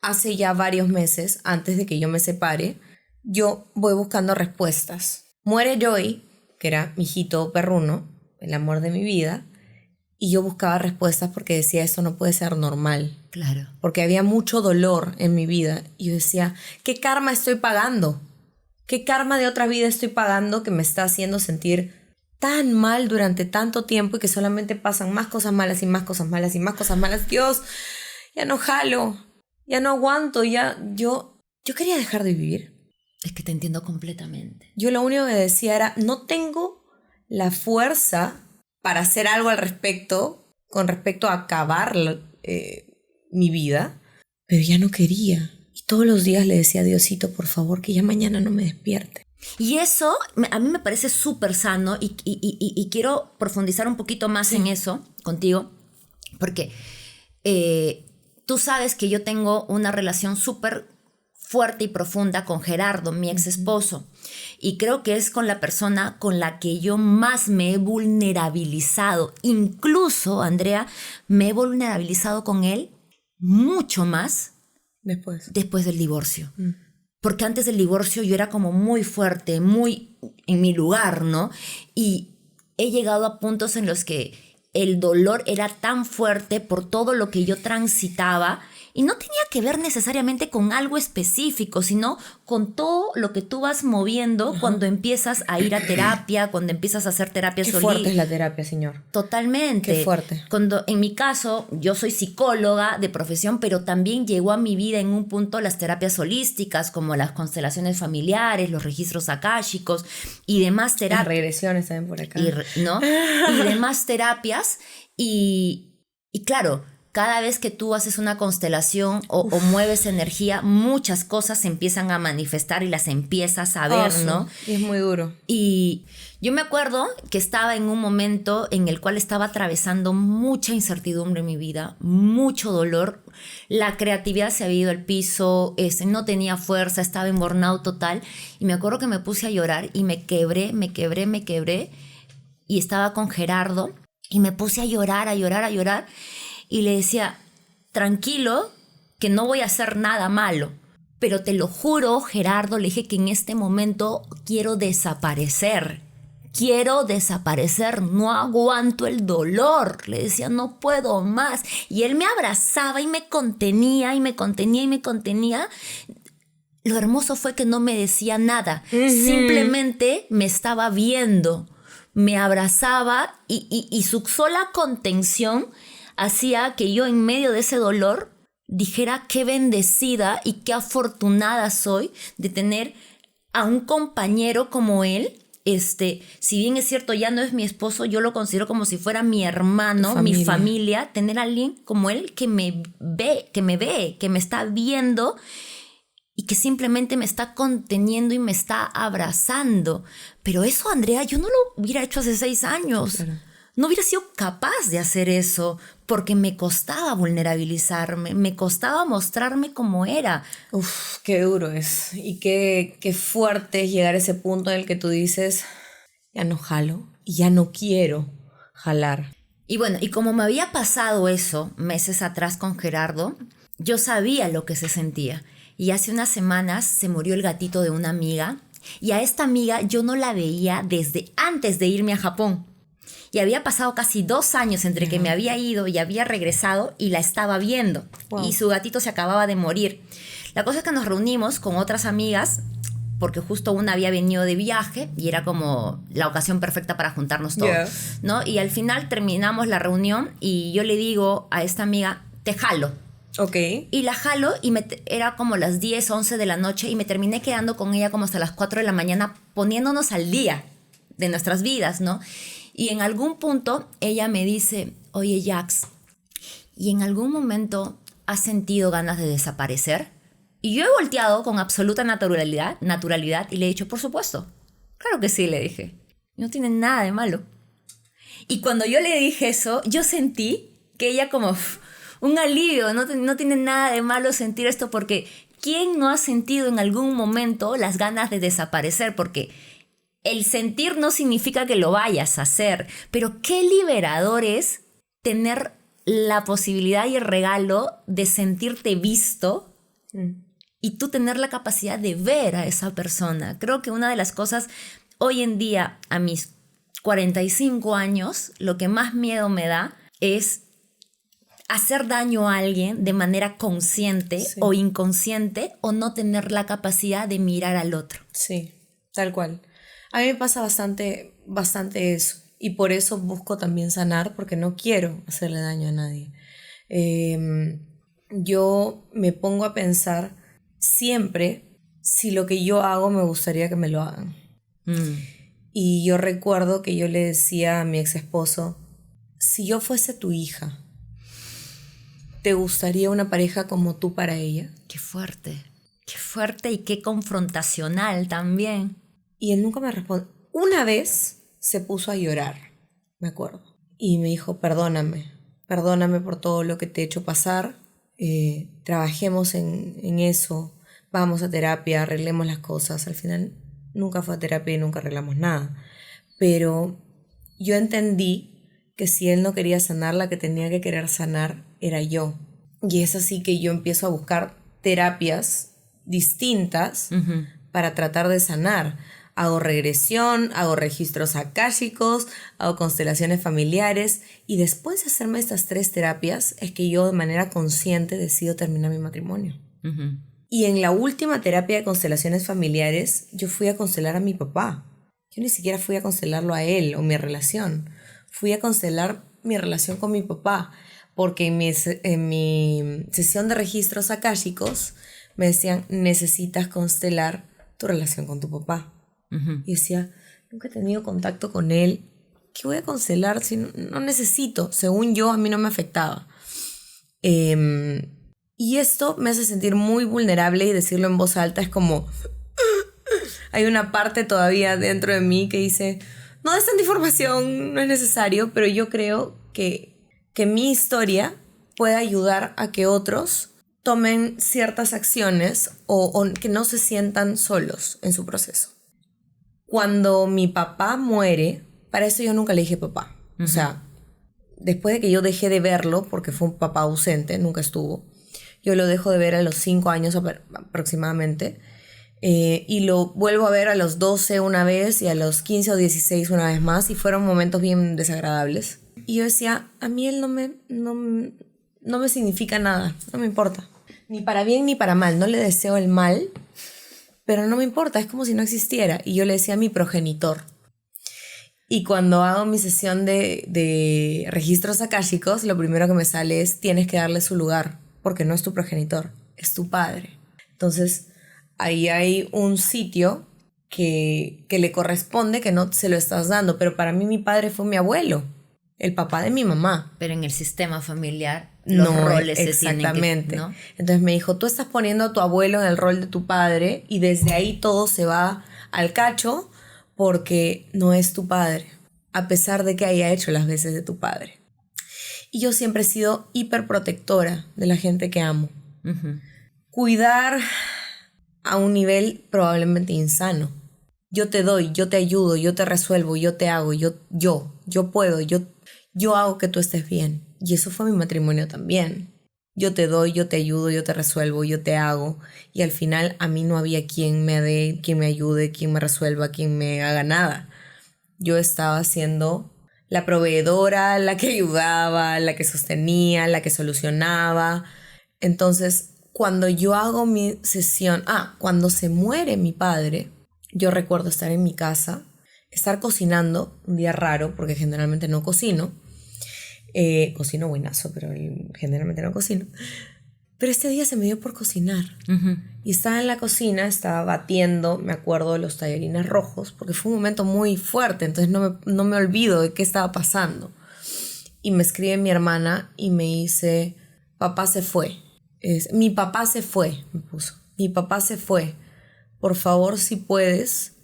hace ya varios meses, antes de que yo me separe, yo voy buscando respuestas. Muere Joy, que era mi hijito perruno, el amor de mi vida, y yo buscaba respuestas porque decía, esto no puede ser normal. Claro. Porque había mucho dolor en mi vida. Y yo decía, ¿qué karma estoy pagando? ¿Qué karma de otra vida estoy pagando que me está haciendo sentir tan mal durante tanto tiempo y que solamente pasan más cosas malas y más cosas malas y más cosas malas? Dios, ya no jalo, ya no aguanto, yo quería dejar de vivir. Es que te entiendo completamente. Yo lo único que decía era, no tengo la fuerza para hacer algo al respecto, con respecto a acabar mi vida, pero ya no quería. Y todos los días le decía a Diosito, por favor, que ya mañana no me despierte. Y eso a mí me parece súper sano y quiero profundizar un poquito más en eso contigo, porque tú sabes que yo tengo una relación súper fuerte y profunda con Gerardo, mi ex esposo, y creo que es con la persona con la que yo más me he vulnerabilizado. Incluso, Andrea, me he vulnerabilizado con él mucho más después del divorcio. Porque antes del divorcio yo era como muy fuerte, muy en mi lugar, ¿no? Y he llegado a puntos en los que el dolor era tan fuerte por todo lo que yo transitaba y no tenía que ver necesariamente con algo específico, sino con todo lo que tú vas moviendo cuando empiezas a ir a terapia, cuando empiezas a hacer terapia solita. Qué fuerte es la terapia, señor. Totalmente. Qué fuerte. Cuando, en mi caso, yo soy psicóloga de profesión, pero también llegó a mi vida en un punto las terapias holísticas, como las constelaciones familiares, los registros akáshicos y demás terapias. Las regresiones también por acá. ¿No? Y demás terapias. Y claro, cada vez que tú haces una constelación o mueves energía, muchas cosas se empiezan a manifestar y las empiezas a ver, ¿no? Y es muy duro. Y yo me acuerdo que estaba en un momento en el cual estaba atravesando mucha incertidumbre en mi vida, mucho dolor. La creatividad se había ido al piso, no tenía fuerza, estaba en burnout total. Y me acuerdo que me puse a llorar y me quebré. Y estaba con Gerardo y me puse a llorar. Y le decía, tranquilo, que no voy a hacer nada malo. Pero te lo juro, Gerardo, le dije que en este momento quiero desaparecer. No aguanto el dolor. Le decía, no puedo más. Y él me abrazaba y me contenía. Lo hermoso fue que no me decía nada. Simplemente me estaba viendo. Me abrazaba y su sola contención hacía que yo en medio de ese dolor dijera qué bendecida y qué afortunada soy de tener a un compañero como él. Si bien es cierto, ya no es mi esposo, yo lo considero como si fuera mi hermano, mi familia. Tener a alguien como él que me ve, que me está viendo y que simplemente me está conteniendo y me está abrazando. Pero eso, Andrea, yo no lo hubiera hecho hace 6 años. Claro. No hubiera sido capaz de hacer eso porque me costaba vulnerabilizarme, me costaba mostrarme como era. Uf, qué duro es. Y qué fuerte es llegar a ese punto en el que tú dices, ya no jalo y ya no quiero jalar. Y bueno, y como me había pasado eso meses atrás con Gerardo, yo sabía lo que se sentía. Y hace unas semanas se murió el gatito de una amiga. Y a esta amiga yo no la veía desde antes de irme a Japón. Y había pasado casi 2 años entre que me había ido y había regresado y la estaba viendo. Wow. Y su gatito se acababa de morir. La cosa es que nos reunimos con otras amigas porque justo una había venido de viaje y era como la ocasión perfecta para juntarnos todos, ¿no? Y al final terminamos la reunión y yo le digo a esta amiga, te jalo. Okay. Y la jalo y era como las 10, 11 de la noche y me terminé quedando con ella como hasta las 4 de la mañana poniéndonos al día. de nuestras vidas, ¿no? Y en algún punto ella me dice, oye Jax, ¿y en algún momento has sentido ganas de desaparecer? Y yo he volteado con absoluta naturalidad y le he dicho, por supuesto. Claro que sí, le dije. No tiene nada de malo. Y cuando yo le dije eso, yo sentí que ella como un alivio, no tiene nada de malo sentir esto, porque ¿quién no ha sentido en algún momento las ganas de desaparecer? Porque el sentir no significa que lo vayas a hacer, pero qué liberador es tener la posibilidad y el regalo de sentirte visto y tú tener la capacidad de ver a esa persona. Creo que una de las cosas hoy en día, a mis 45 años, lo que más miedo me da es hacer daño a alguien de manera consciente o inconsciente, o no tener la capacidad de mirar al otro. Sí, tal cual. A mí me pasa bastante eso, y por eso busco también sanar, porque no quiero hacerle daño a nadie. Yo me pongo a pensar siempre si lo que yo hago me gustaría que me lo hagan. Y yo recuerdo que yo le decía a mi ex esposo, si yo fuese tu hija, ¿te gustaría una pareja como tú para ella? Qué fuerte y qué confrontacional también. Y él nunca me respondió. Una vez se puso a llorar, me acuerdo, y me dijo, perdóname por todo lo que te he hecho pasar, trabajemos en eso, vamos a terapia, arreglemos las cosas. Al final nunca fue a terapia y nunca arreglamos nada, pero yo entendí que si él no quería sanar, la que tenía que querer sanar era yo. Y es así que yo empiezo a buscar terapias distintas para tratar de sanar. Hago regresión, hago registros akáshicos, hago constelaciones familiares, y después de hacerme estas 3 terapias es que yo de manera consciente decido terminar mi matrimonio. Y en la última terapia de constelaciones familiares yo fui a constelar a mi papá. Yo ni siquiera fui a constelarlo a él o mi relación. Fui a constelar mi relación con mi papá, porque en mi sesión de registros akáshicos me decían, necesitas constelar tu relación con tu papá. Y decía, nunca he tenido contacto con él, ¿qué voy a constelar si no necesito? Según yo, a mí no me afectaba. Y esto me hace sentir muy vulnerable, y decirlo en voz alta es como... Hay una parte todavía dentro de mí que dice, no des tanta información, no es necesario, pero yo creo que mi historia puede ayudar a que otros tomen ciertas acciones o que no se sientan solos en su proceso. Cuando mi papá muere, para eso yo nunca le dije papá. O sea, después de que yo dejé de verlo, porque fue un papá ausente, nunca estuvo, yo lo dejo de ver a los 5 años aproximadamente, y lo vuelvo a ver a los 12 una vez y a los 15 o 16 una vez más, y fueron momentos bien desagradables. Y yo decía, a mí él no me significa nada, no me importa. Ni para bien ni para mal, no le deseo el mal, pero no me importa, es como si no existiera. Y yo le decía a mi progenitor. Y cuando hago mi sesión de registros akáshicos, lo primero que me sale es, tienes que darle su lugar, porque no es tu progenitor, es tu padre. Entonces, ahí hay un sitio que le corresponde, que no se lo estás dando. Pero para mí mi padre fue mi abuelo, el papá de mi mamá. Pero en el sistema familiar los roles se tienen que, ¿no? Entonces me dijo, tú estás poniendo a tu abuelo en el rol de tu padre, y desde ahí todo se va al cacho, porque no es tu padre, a pesar de que haya hecho las veces de tu padre. Y yo siempre he sido hiperprotectora de la gente que amo. Cuidar a un nivel probablemente insano. Yo te doy, yo te ayudo, yo te resuelvo, yo te hago, yo puedo, yo hago que tú estés bien. Y eso fue mi matrimonio también. Yo te doy, yo te ayudo, yo te resuelvo, yo te hago. Y al final a mí no había quien me dé, quien me ayude, quien me resuelva, quien me haga nada. Yo estaba siendo la proveedora, la que ayudaba, la que sostenía, la que solucionaba. Entonces, cuando yo hago mi sesión... cuando se muere mi padre, yo recuerdo estar en mi casa, estar cocinando, un día raro, porque generalmente no cocino. Cocino buenazo, pero generalmente no cocino. Pero este día se me dio por cocinar. Ujú. Y estaba en la cocina, estaba batiendo, me acuerdo de los tallarines rojos, porque fue un momento muy fuerte, entonces no me olvido de qué estaba pasando. Y me escribe mi hermana y me dice, papá se fue. Mi papá se fue, me puso. Mi papá se fue. Por favor, si puedes,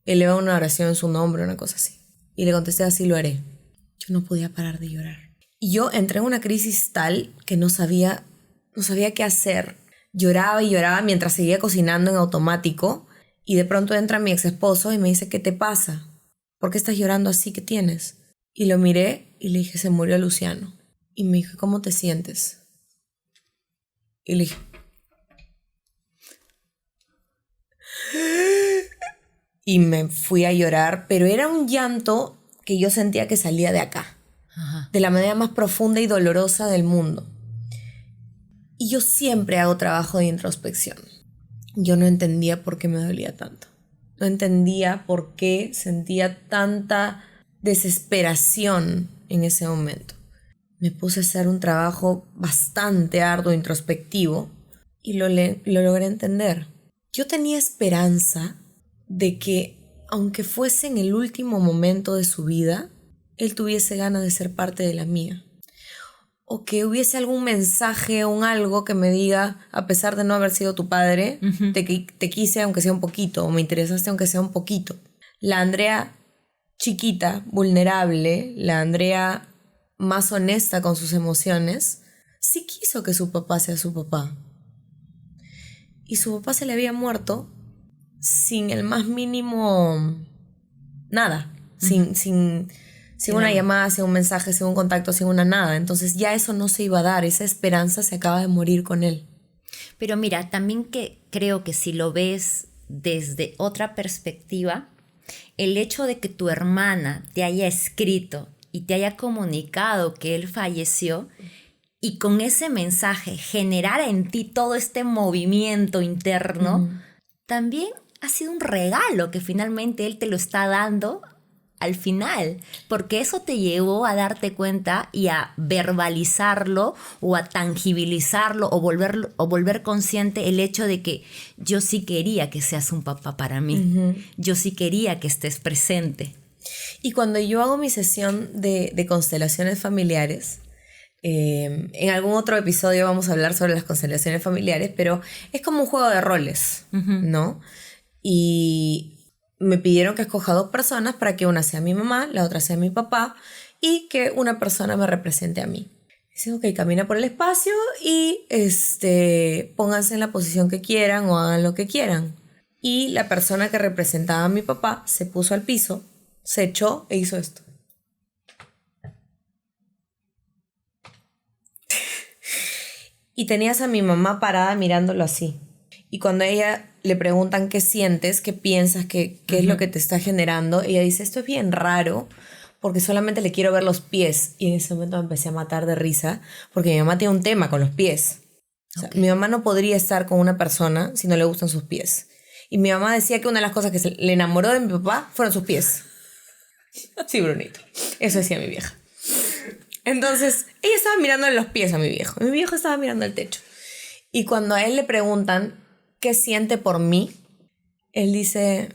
eleva una oración en su nombre, una cosa así. Y le contesté, así lo haré. Yo no podía parar de llorar. Y yo entré en una crisis tal que no sabía qué hacer. Lloraba y lloraba mientras seguía cocinando en automático. Y de pronto entra mi ex esposo y me dice, ¿qué te pasa? ¿Por qué estás llorando así? ¿Qué tienes? Y lo miré y le dije, se murió Luciano. Y me dijo, ¿cómo te sientes? Y le dije, y me fui a llorar, pero era un llanto que yo sentía que salía de acá, Ajá. de la manera más profunda y dolorosa del mundo. Y yo siempre hago trabajo de introspección. Yo no entendía por qué me dolía tanto. No entendía por qué sentía tanta desesperación en ese momento. Me puse a hacer un trabajo bastante arduo, introspectivo, y lo logré entender. Yo tenía esperanza de que, aunque fuese en el último momento de su vida, él tuviese ganas de ser parte de la mía. O que hubiese algún mensaje o un algo que me diga, a pesar de no haber sido tu padre, te quise aunque sea un poquito, o me interesaste aunque sea un poquito. La Andrea chiquita, vulnerable, la Andrea más honesta con sus emociones, sí quiso que su papá sea su papá. Y su papá se le había muerto sin el más mínimo nada, sin una llamada, sin un mensaje, sin un contacto, sin una nada. Entonces ya eso no se iba a dar, esa esperanza se acaba de morir con él. Pero mira, también que creo que si lo ves desde otra perspectiva, el hecho de que tu hermana te haya escrito y te haya comunicado que él falleció y con ese mensaje generara en ti todo este movimiento interno, también ha sido un regalo que finalmente él te lo está dando al final, porque eso te llevó a darte cuenta y a verbalizarlo o a tangibilizarlo o volver consciente el hecho de que yo sí quería que seas un papá para mí, yo sí quería que estés presente. Y cuando yo hago mi sesión de constelaciones familiares, en algún otro episodio vamos a hablar sobre las constelaciones familiares, pero es como un juego de roles, ¿no? Y me pidieron que escoja 2 personas para que una sea mi mamá, la otra sea mi papá y que una persona me represente a mí. Dicen, ok, camina por el espacio y pónganse en la posición que quieran o hagan lo que quieran. Y la persona que representaba a mi papá se puso al piso, se echó e hizo esto. Y tenías a mi mamá parada mirándolo así. Y cuando a ella le preguntan qué sientes, qué piensas, qué es lo que te está generando, ella dice, esto es bien raro porque solamente le quiero ver los pies. Y en ese momento me empecé a matar de risa porque mi mamá tiene un tema con los pies. O sea, mi mamá no podría estar con una persona si no le gustan sus pies. Y mi mamá decía que una de las cosas que le enamoró de mi papá fueron sus pies. Sí, Brunito. Eso decía mi vieja. Entonces, ella estaba mirando los pies a mi viejo. Y mi viejo estaba mirando el techo. Y cuando a él le preguntan qué siente por mí, él dice,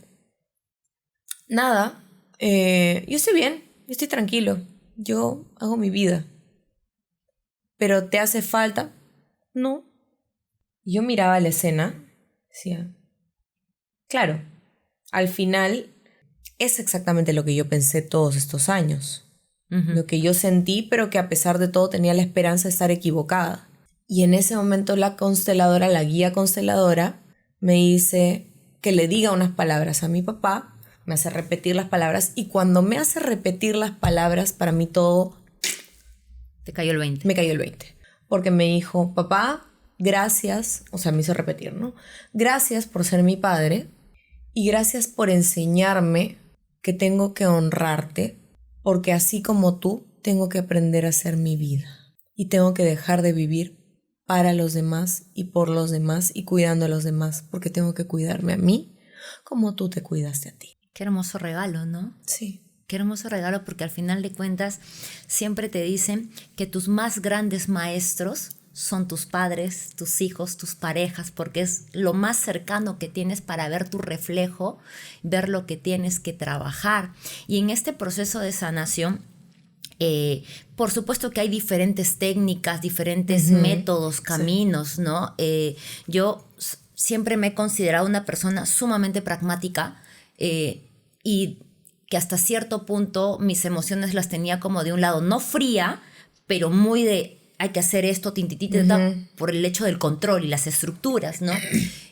nada, yo estoy bien, yo estoy tranquilo, yo hago mi vida. ¿Pero te hace falta? No. Y yo miraba la escena, decía, claro, al final es exactamente lo que yo pensé todos estos años. Lo que yo sentí, pero que a pesar de todo tenía la esperanza de estar equivocada. Y en ese momento la consteladora, la guía consteladora, me dice que le diga unas palabras a mi papá, me hace repetir las palabras, y cuando me hace repetir las palabras, para mí todo... Te cayó el 20. Me cayó el 20. Porque me dijo, papá, gracias, o sea, me hizo repetir, ¿no? Gracias por ser mi padre y gracias por enseñarme que tengo que honrarte, porque así como tú, tengo que aprender a hacer mi vida. Y tengo que dejar de vivir para los demás y por los demás y cuidando a los demás, porque tengo que cuidarme a mí como tú te cuidaste a ti. Qué hermoso regalo, ¿no? Sí. Qué hermoso regalo, porque al final de cuentas siempre te dicen que tus más grandes maestros son tus padres, tus hijos, tus parejas, porque es lo más cercano que tienes para ver tu reflejo, ver lo que tienes que trabajar. Y en este proceso de sanación, por supuesto que hay diferentes técnicas, diferentes métodos, caminos, ¿no? Yo siempre me he considerado una persona sumamente pragmática y que hasta cierto punto mis emociones las tenía como de un lado, no fría, pero muy de hay que hacer esto, por el hecho del control y las estructuras, ¿no?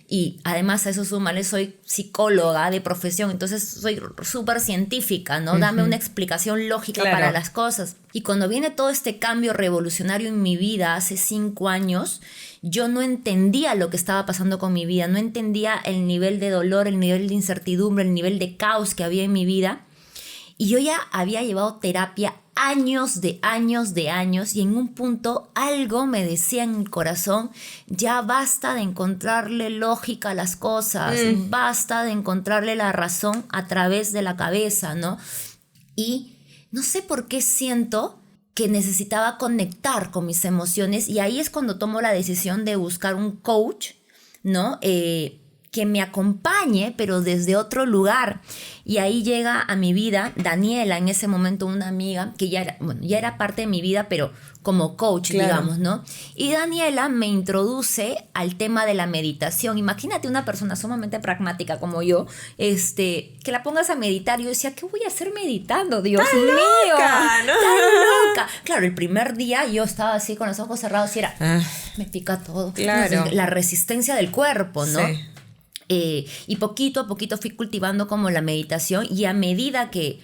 Y además a eso súmale, soy psicóloga de profesión, entonces soy súper científica, ¿no? Dame una explicación lógica para las cosas. Y cuando viene todo este cambio revolucionario en mi vida hace 5 años, yo no entendía lo que estaba pasando con mi vida, no entendía el nivel de dolor, el nivel de incertidumbre, el nivel de caos que había en mi vida. Y yo ya había llevado terapia años, y en un punto algo me decía en el corazón, ya basta de encontrarle lógica a las cosas, basta de encontrarle la razón a través de la cabeza, ¿no? Y no sé por qué siento que necesitaba conectar con mis emociones, y ahí es cuando tomo la decisión de buscar un coach, ¿no? Que me acompañe, pero desde otro lugar. Y ahí llega a mi vida Daniela, en ese momento una amiga que ya era parte de mi vida, pero como coach, digamos, ¿no? Y Daniela me introduce al tema de la meditación. Imagínate una persona sumamente pragmática como yo, que la pongas a meditar. Yo decía, ¿qué voy a hacer meditando? Dios mío, loca, ¿no? ¡Tan loca! Claro, el primer día yo estaba así con los ojos cerrados y era, me pica todo. Claro. La resistencia del cuerpo, ¿no? Sí. Y poquito a poquito fui cultivando como la meditación, y a medida que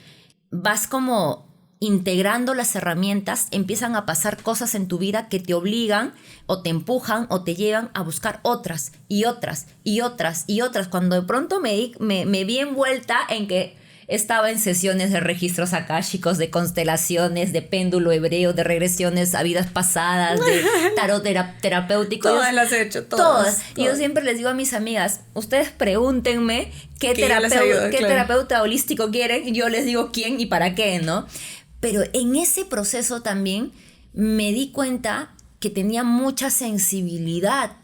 vas como integrando las herramientas, empiezan a pasar cosas en tu vida que te obligan o te empujan o te llevan a buscar otras y otras y otras y otras. Cuando de pronto me vi envuelta en que estaba en sesiones de registros akáshicos, de constelaciones, de péndulo hebreo, de regresiones a vidas pasadas, de tarot terapéutico. Todas las he hecho, todas. Y yo siempre les digo a mis amigas, ustedes pregúntenme qué ayuda, terapeuta holístico quieren, y yo les digo quién y para qué, ¿no? Pero en ese proceso también me di cuenta que tenía mucha sensibilidad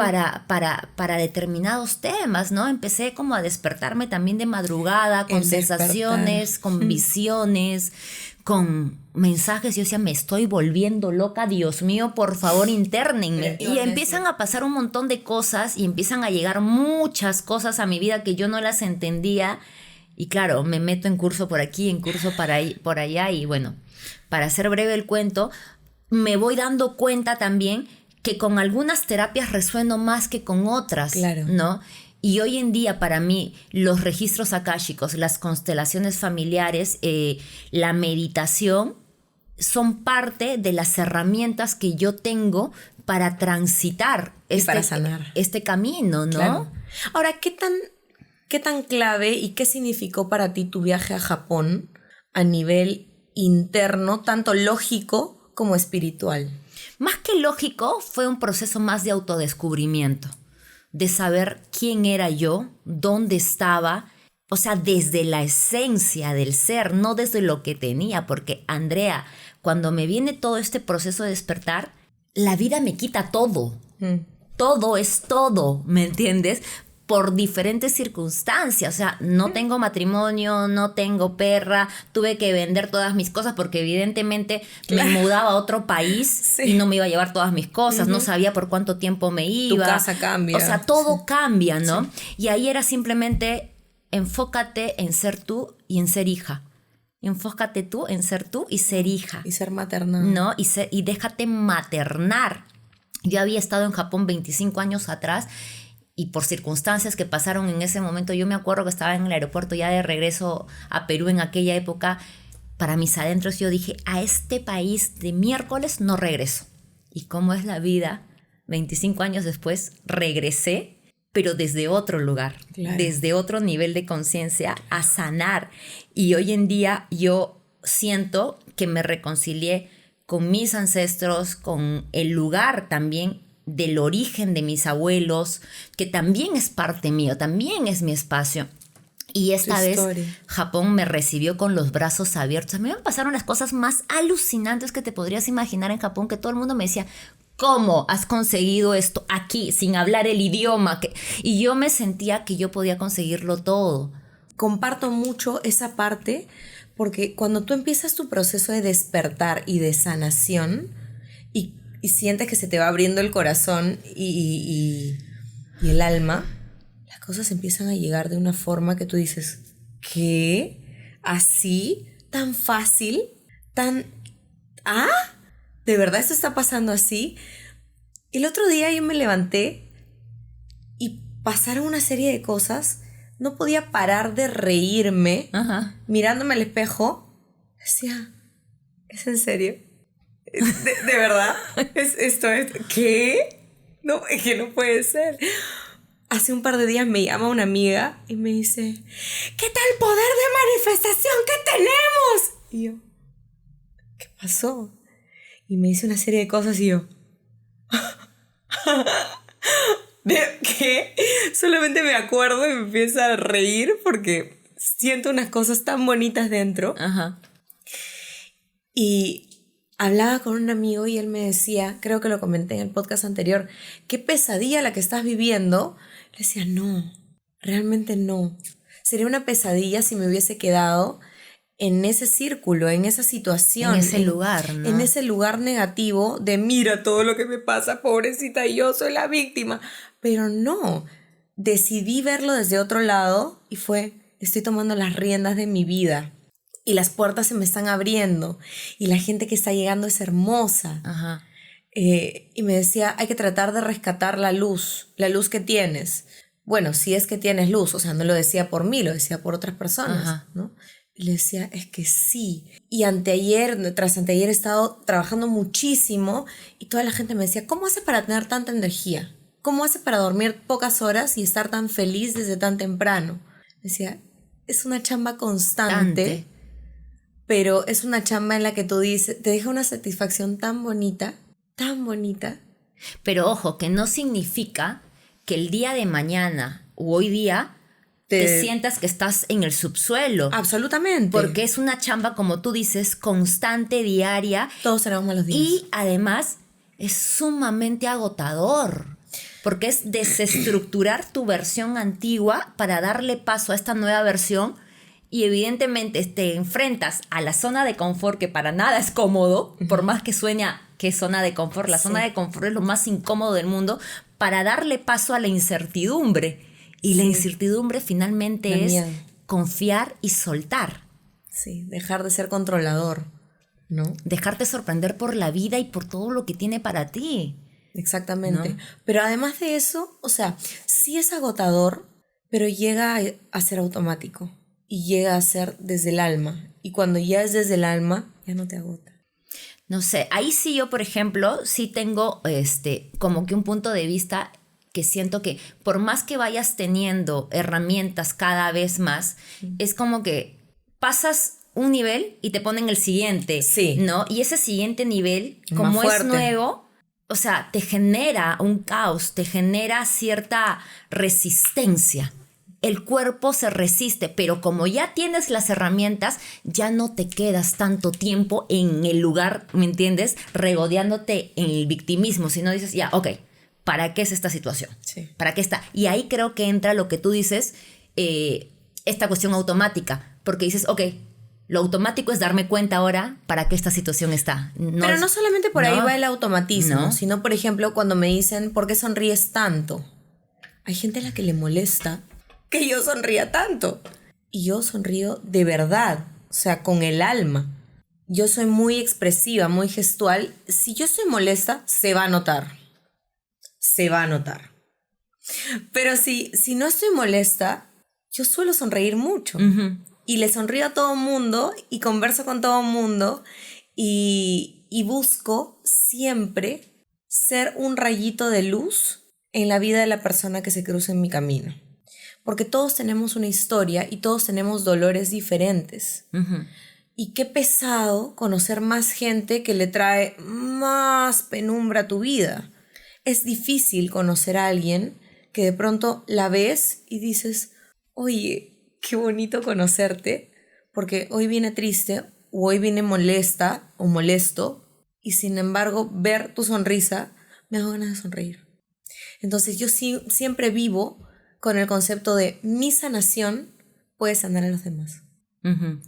para determinados temas, ¿no? Empecé como a despertarme también de madrugada, con sensaciones, con visiones, con mensajes. Yo decía, me estoy volviendo loca, Dios mío, por favor, internenme. Y empiezan a pasar un montón de cosas, y empiezan a llegar muchas cosas a mi vida que yo no las entendía. Y claro, me meto en curso por aquí, en curso por allá, y bueno, para hacer breve el cuento, me voy dando cuenta también que con algunas terapias resueno más que con otras, ¿no? Y hoy en día para mí los registros akáshicos, las constelaciones familiares, la meditación son parte de las herramientas que yo tengo para transitar para sanar este camino, ¿no? Claro. Ahora, ¿qué tan clave y qué significó para ti tu viaje a Japón a nivel interno, tanto lógico como espiritual? Más que lógico, fue un proceso más de autodescubrimiento, de saber quién era yo, dónde estaba, o sea, desde la esencia del ser, no desde lo que tenía, porque Andrea, cuando me viene todo este proceso de despertar, la vida me quita todo. Todo es todo, ¿me entiendes? Por diferentes circunstancias, o sea, no tengo matrimonio, no tengo perra, tuve que vender todas mis cosas porque evidentemente me mudaba a otro país y no me iba a llevar todas mis cosas, no sabía por cuánto tiempo me iba. Tu casa cambia. O sea, todo cambia, ¿no? Y ahí era simplemente enfócate en ser tú y en ser hija. Enfócate tú en ser tú y ser hija. Y ser maternada. ¿No? Y déjate maternar. Yo había estado en Japón 25 años atrás, y por circunstancias que pasaron en ese momento, yo me acuerdo que estaba en el aeropuerto ya de regreso a Perú en aquella época. Para mis adentros yo dije, a este país de miércoles no regreso. ¿Y cómo es la vida? 25 años después regresé, pero desde otro lugar, desde otro nivel de conciencia, a sanar. Y hoy en día yo siento que me reconcilié con mis ancestros, con el lugar también del origen de mis abuelos, que también es parte mío, también es mi espacio. Y esta vez Japón me recibió con los brazos abiertos. A mí me pasaron las cosas más alucinantes que te podrías imaginar en Japón, que todo el mundo me decía, ¿cómo has conseguido esto aquí sin hablar el idioma? Y yo me sentía que yo podía conseguirlo todo. Comparto mucho esa parte porque cuando tú empiezas tu proceso de despertar y de sanación y sientes que se te va abriendo el corazón y el alma, las cosas empiezan a llegar de una forma que tú dices, ¿qué? ¿Así? ¿Tan fácil? ¿Tan... ¿Ah? ¿De verdad esto está pasando así? El otro día yo me levanté y pasaron una serie de cosas. No podía parar de reírme. Ajá. Mirándome al espejo. Decía, ¿es en serio? ¿De verdad? ¿Esto es? ¿Qué? No, es que no puede ser. Hace un par de días me llama una amiga y me dice, ¿qué tal poder de manifestación que tenemos? Y yo, ¿qué pasó? Y me dice una serie de cosas y yo, ¿de qué? Solamente me acuerdo y me empiezo a reír porque siento unas cosas tan bonitas dentro. Ajá. Y hablaba con un amigo y él me decía, creo que lo comenté en el podcast anterior, qué pesadilla la que estás viviendo. Le decía, no, realmente no. Sería una pesadilla si me hubiese quedado en ese círculo, en esa situación. En ese lugar, ¿no? En ese lugar negativo de mira todo lo que me pasa, pobrecita, yo soy la víctima. Pero no, decidí verlo desde otro lado y fue, estoy tomando las riendas de mi vida. Y las puertas se me están abriendo. Y la gente que está llegando es hermosa. Ajá. Y me decía, hay que tratar de rescatar la luz que tienes. Bueno, si es que tienes luz. O sea, no lo decía por mí, lo decía por otras personas. Ajá. ¿No? Y le decía, es que sí. Y tras anteayer he estado trabajando muchísimo. Y toda la gente me decía, ¿cómo hace para tener tanta energía? ¿Cómo hace para dormir pocas horas y estar tan feliz desde tan temprano? Decía, es una chamba constante. Pero es una chamba en la que tú dices, te deja una satisfacción tan bonita, tan bonita. Pero ojo, que no significa que el día de mañana o hoy día te sientas que estás en el subsuelo. Absolutamente. Porque es una chamba, como tú dices, constante, diaria. Todos tenemos malos días. Y además es sumamente agotador. Porque es desestructurar tu versión antigua para darle paso a esta nueva versión. Y evidentemente te enfrentas a la zona de confort, que para nada es cómodo, por más que sueña que es zona de confort. La zona de confort es lo más incómodo del mundo, para darle paso a la incertidumbre. Y la incertidumbre finalmente es confiar y soltar. Sí, dejar de ser controlador, ¿no? Dejarte sorprender por la vida y por todo lo que tiene para ti. Exactamente. ¿No? Pero además de eso, o sea, sí es agotador, pero llega a ser automático. Y llega a ser desde el alma. Y cuando ya es desde el alma, ya no te agota. No sé, ahí sí yo, por ejemplo, sí tengo como que un punto de vista que siento que por más que vayas teniendo herramientas cada vez más, es como que pasas un nivel y te ponen el siguiente, sí, ¿no? Y ese siguiente nivel, como más fuerte, es nuevo, o sea, te genera un caos, te genera cierta resistencia. El cuerpo se resiste, pero como ya tienes las herramientas, ya no te quedas tanto tiempo en el lugar, ¿me entiendes? Regodeándote en el victimismo, sino dices, ya, ok, ¿para qué es esta situación? Sí. ¿Para qué está? Y ahí creo que entra lo que tú dices, esta cuestión automática, porque dices, ok, lo automático es darme cuenta ahora para qué esta situación está. Pero no solamente por ahí va el automatismo, sino, por ejemplo, cuando me dicen, ¿por qué sonríes tanto? Hay gente a la que le molesta que yo sonría tanto. Y yo sonrío de verdad, o sea, con el alma. Yo soy muy expresiva, muy gestual. Si yo estoy molesta, se va a notar. Se va a notar. Pero si no estoy molesta, yo suelo sonreír mucho. Uh-huh. Y le sonrío a todo mundo y converso con todo mundo y busco siempre ser un rayito de luz en la vida de la persona que se cruza en mi camino. Porque todos tenemos una historia y todos tenemos dolores diferentes. Uh-huh. Y qué pesado conocer más gente que le trae más penumbra a tu vida. Es difícil conocer a alguien que de pronto la ves y dices, oye, qué bonito conocerte, porque hoy viene triste o hoy viene molesta o molesto, y sin embargo ver tu sonrisa me hago ganas de sonreír. Entonces yo siempre vivo con el concepto de mi sanación puede sanar a los demás. Uh-huh.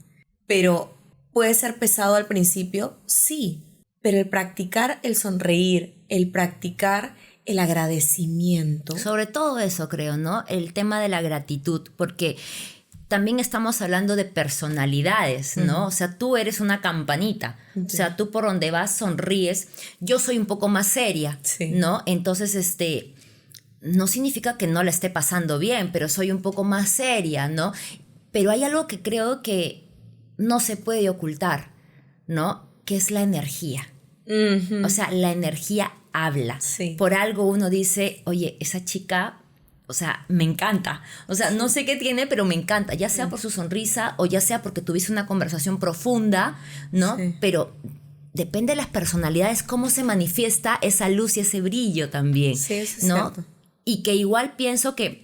Pero puede ser pesado al principio, sí. Pero el practicar el sonreír, el practicar el agradecimiento. Sobre todo eso, creo, ¿no? El tema de la gratitud, porque también estamos hablando de personalidades, ¿no? Uh-huh. O sea, tú eres una campanita. Sí. O sea, tú por donde vas sonríes. Yo soy un poco más seria, sí. ¿No? Entonces, no significa que no la esté pasando bien, pero soy un poco más seria, ¿no? Pero hay algo que creo que no se puede ocultar, ¿no? Que es la energía. Uh-huh. O sea, la energía habla. Sí. Por algo uno dice, oye, esa chica, o sea, me encanta. O sea, no sé qué tiene, pero me encanta. Ya sea por su sonrisa o ya sea porque tuviste una conversación profunda, ¿no? Sí. Pero depende de las personalidades, cómo se manifiesta esa luz y ese brillo también. Sí, eso es ¿no? cierto. Y que igual pienso que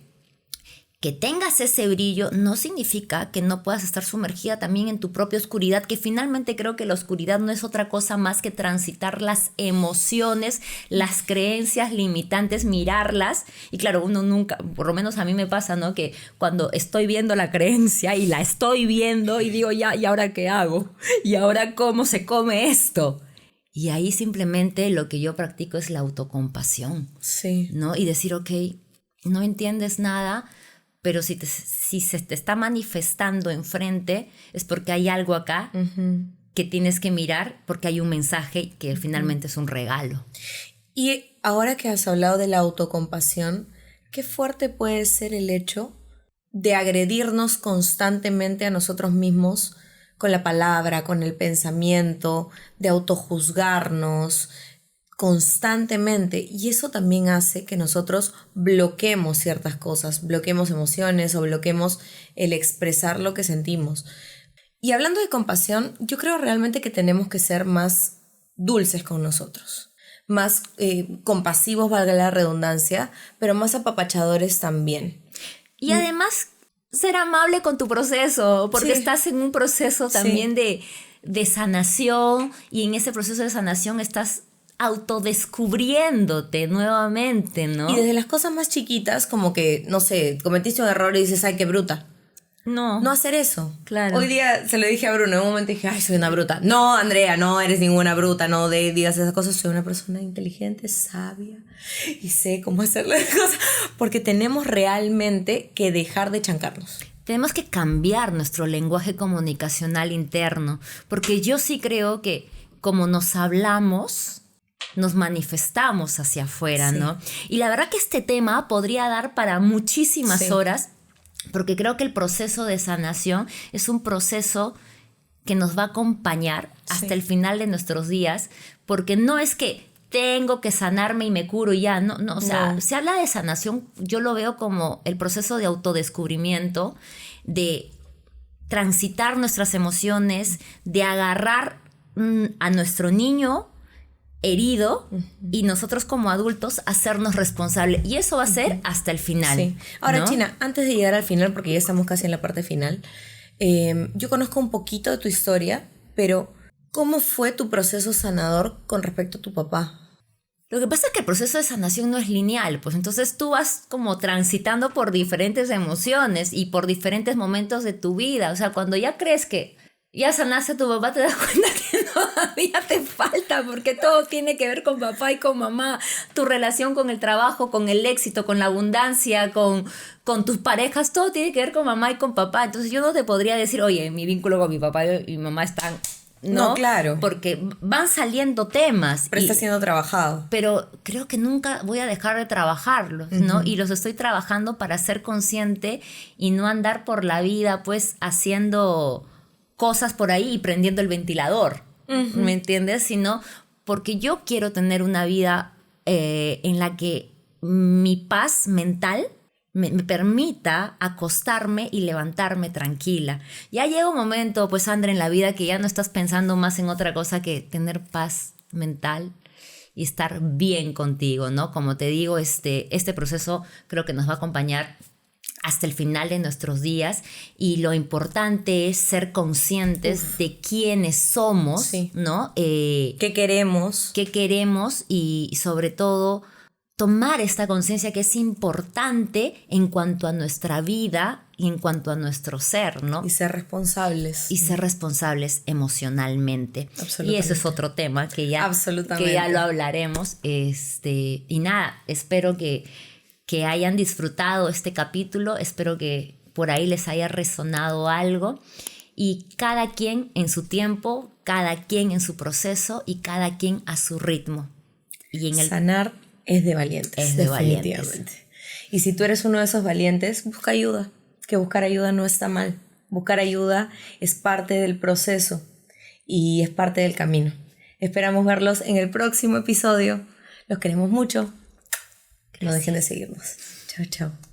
tengas ese brillo no significa que no puedas estar sumergida también en tu propia oscuridad, que finalmente creo que la oscuridad no es otra cosa más que transitar las emociones, las creencias limitantes, mirarlas. Y claro, uno nunca, por lo menos a mí me pasa, ¿no? Que cuando estoy viendo la creencia y la estoy viendo y digo, ya, ¿y ahora qué hago? ¿Y ahora cómo se come esto? Y ahí simplemente lo que yo practico es la autocompasión. Sí. ¿No? Y decir, ok, no entiendes nada, pero si se te está manifestando enfrente es porque hay algo acá uh-huh. que tienes que mirar, porque hay un mensaje que finalmente es un regalo. Y ahora que has hablado de la autocompasión, qué fuerte puede ser el hecho de agredirnos constantemente a nosotros mismos con la palabra, con el pensamiento, de autojuzgarnos constantemente, y eso también hace que nosotros bloqueemos ciertas cosas, bloqueemos emociones o bloqueemos el expresar lo que sentimos. Y hablando de compasión, yo creo realmente que tenemos que ser más dulces con nosotros, más compasivos, valga la redundancia, pero más apapachadores también. Y además ser amable con tu proceso, porque sí. Estás en un proceso también sí. de sanación, y en ese proceso de sanación estás autodescubriéndote nuevamente, ¿no? Y desde las cosas más chiquitas, como que, no sé, cometiste un error y dices, ay, qué bruta. No hacer eso. Claro. Hoy día se lo dije a Bruno, en un momento dije, ay, soy una bruta. No, Andrea, no eres ninguna bruta, no digas esas cosas. Soy una persona inteligente, sabia y sé cómo hacer las cosas. Porque tenemos realmente que dejar de chancarnos. Tenemos que cambiar nuestro lenguaje comunicacional interno, porque yo sí creo que como nos hablamos, nos manifestamos hacia afuera, sí. ¿no? Y la verdad que este tema podría dar para muchísimas sí. horas, porque creo que el proceso de sanación es un proceso que nos va a acompañar hasta sí. el final de nuestros días, porque no es que tengo que sanarme y me curo y ya, no, o sea, se habla de sanación, yo lo veo como el proceso de autodescubrimiento, de transitar nuestras emociones, de agarrar a nuestro niño herido uh-huh. y nosotros como adultos hacernos responsables, y eso va a ser uh-huh. hasta el final. Sí. Ahora, ¿no? China, antes de llegar al final, porque ya estamos casi en la parte final, yo conozco un poquito de tu historia, pero ¿cómo fue tu proceso sanador con respecto a tu papá? Lo que pasa es que el proceso de sanación no es lineal, pues entonces tú vas como transitando por diferentes emociones y por diferentes momentos de tu vida. O sea, cuando ya crees que ya sanaste a tu papá, te das cuenta que todavía te falta, porque todo tiene que ver con papá y con mamá. Tu relación con el trabajo, con el éxito, con la abundancia, con tus parejas, todo tiene que ver con mamá y con papá. Entonces yo no te podría decir, oye, mi vínculo con mi papá y mi mamá están... No, claro. Porque van saliendo temas. Pero está siendo trabajado. Pero creo que nunca voy a dejar de trabajarlos, ¿no? Uh-huh. Y los estoy trabajando para ser consciente y no andar por la vida, pues, haciendo cosas por ahí y prendiendo el ventilador, uh-huh. ¿me entiendes? Sino porque yo quiero tener una vida en la que mi paz mental me permita acostarme y levantarme tranquila. Ya llega un momento, pues, Andrea, en la vida que ya no estás pensando más en otra cosa que tener paz mental y estar bien contigo, ¿no? Como te digo, este proceso creo que nos va a acompañar hasta el final de nuestros días, y lo importante es ser conscientes de quiénes somos, Sí. ¿no? ¿Qué queremos? Qué queremos y sobre todo tomar esta conciencia que es importante en cuanto a nuestra vida y en cuanto a nuestro ser, ¿no? Y ser responsables. Y ser responsables emocionalmente. Y ese es otro tema que ya lo hablaremos. Y nada, espero que hayan disfrutado este capítulo, espero que por ahí les haya resonado algo, y cada quien en su tiempo, cada quien en su proceso y cada quien a su ritmo. Y Sanar es de valientes, es de definitivamente. valientes. Y si tú eres uno de esos valientes, busca ayuda, que buscar ayuda no está mal. Buscar ayuda es parte del proceso y es parte del camino. Esperamos verlos en el próximo episodio. Los queremos mucho. Gracias. No dejen de seguirnos. Chao, chao.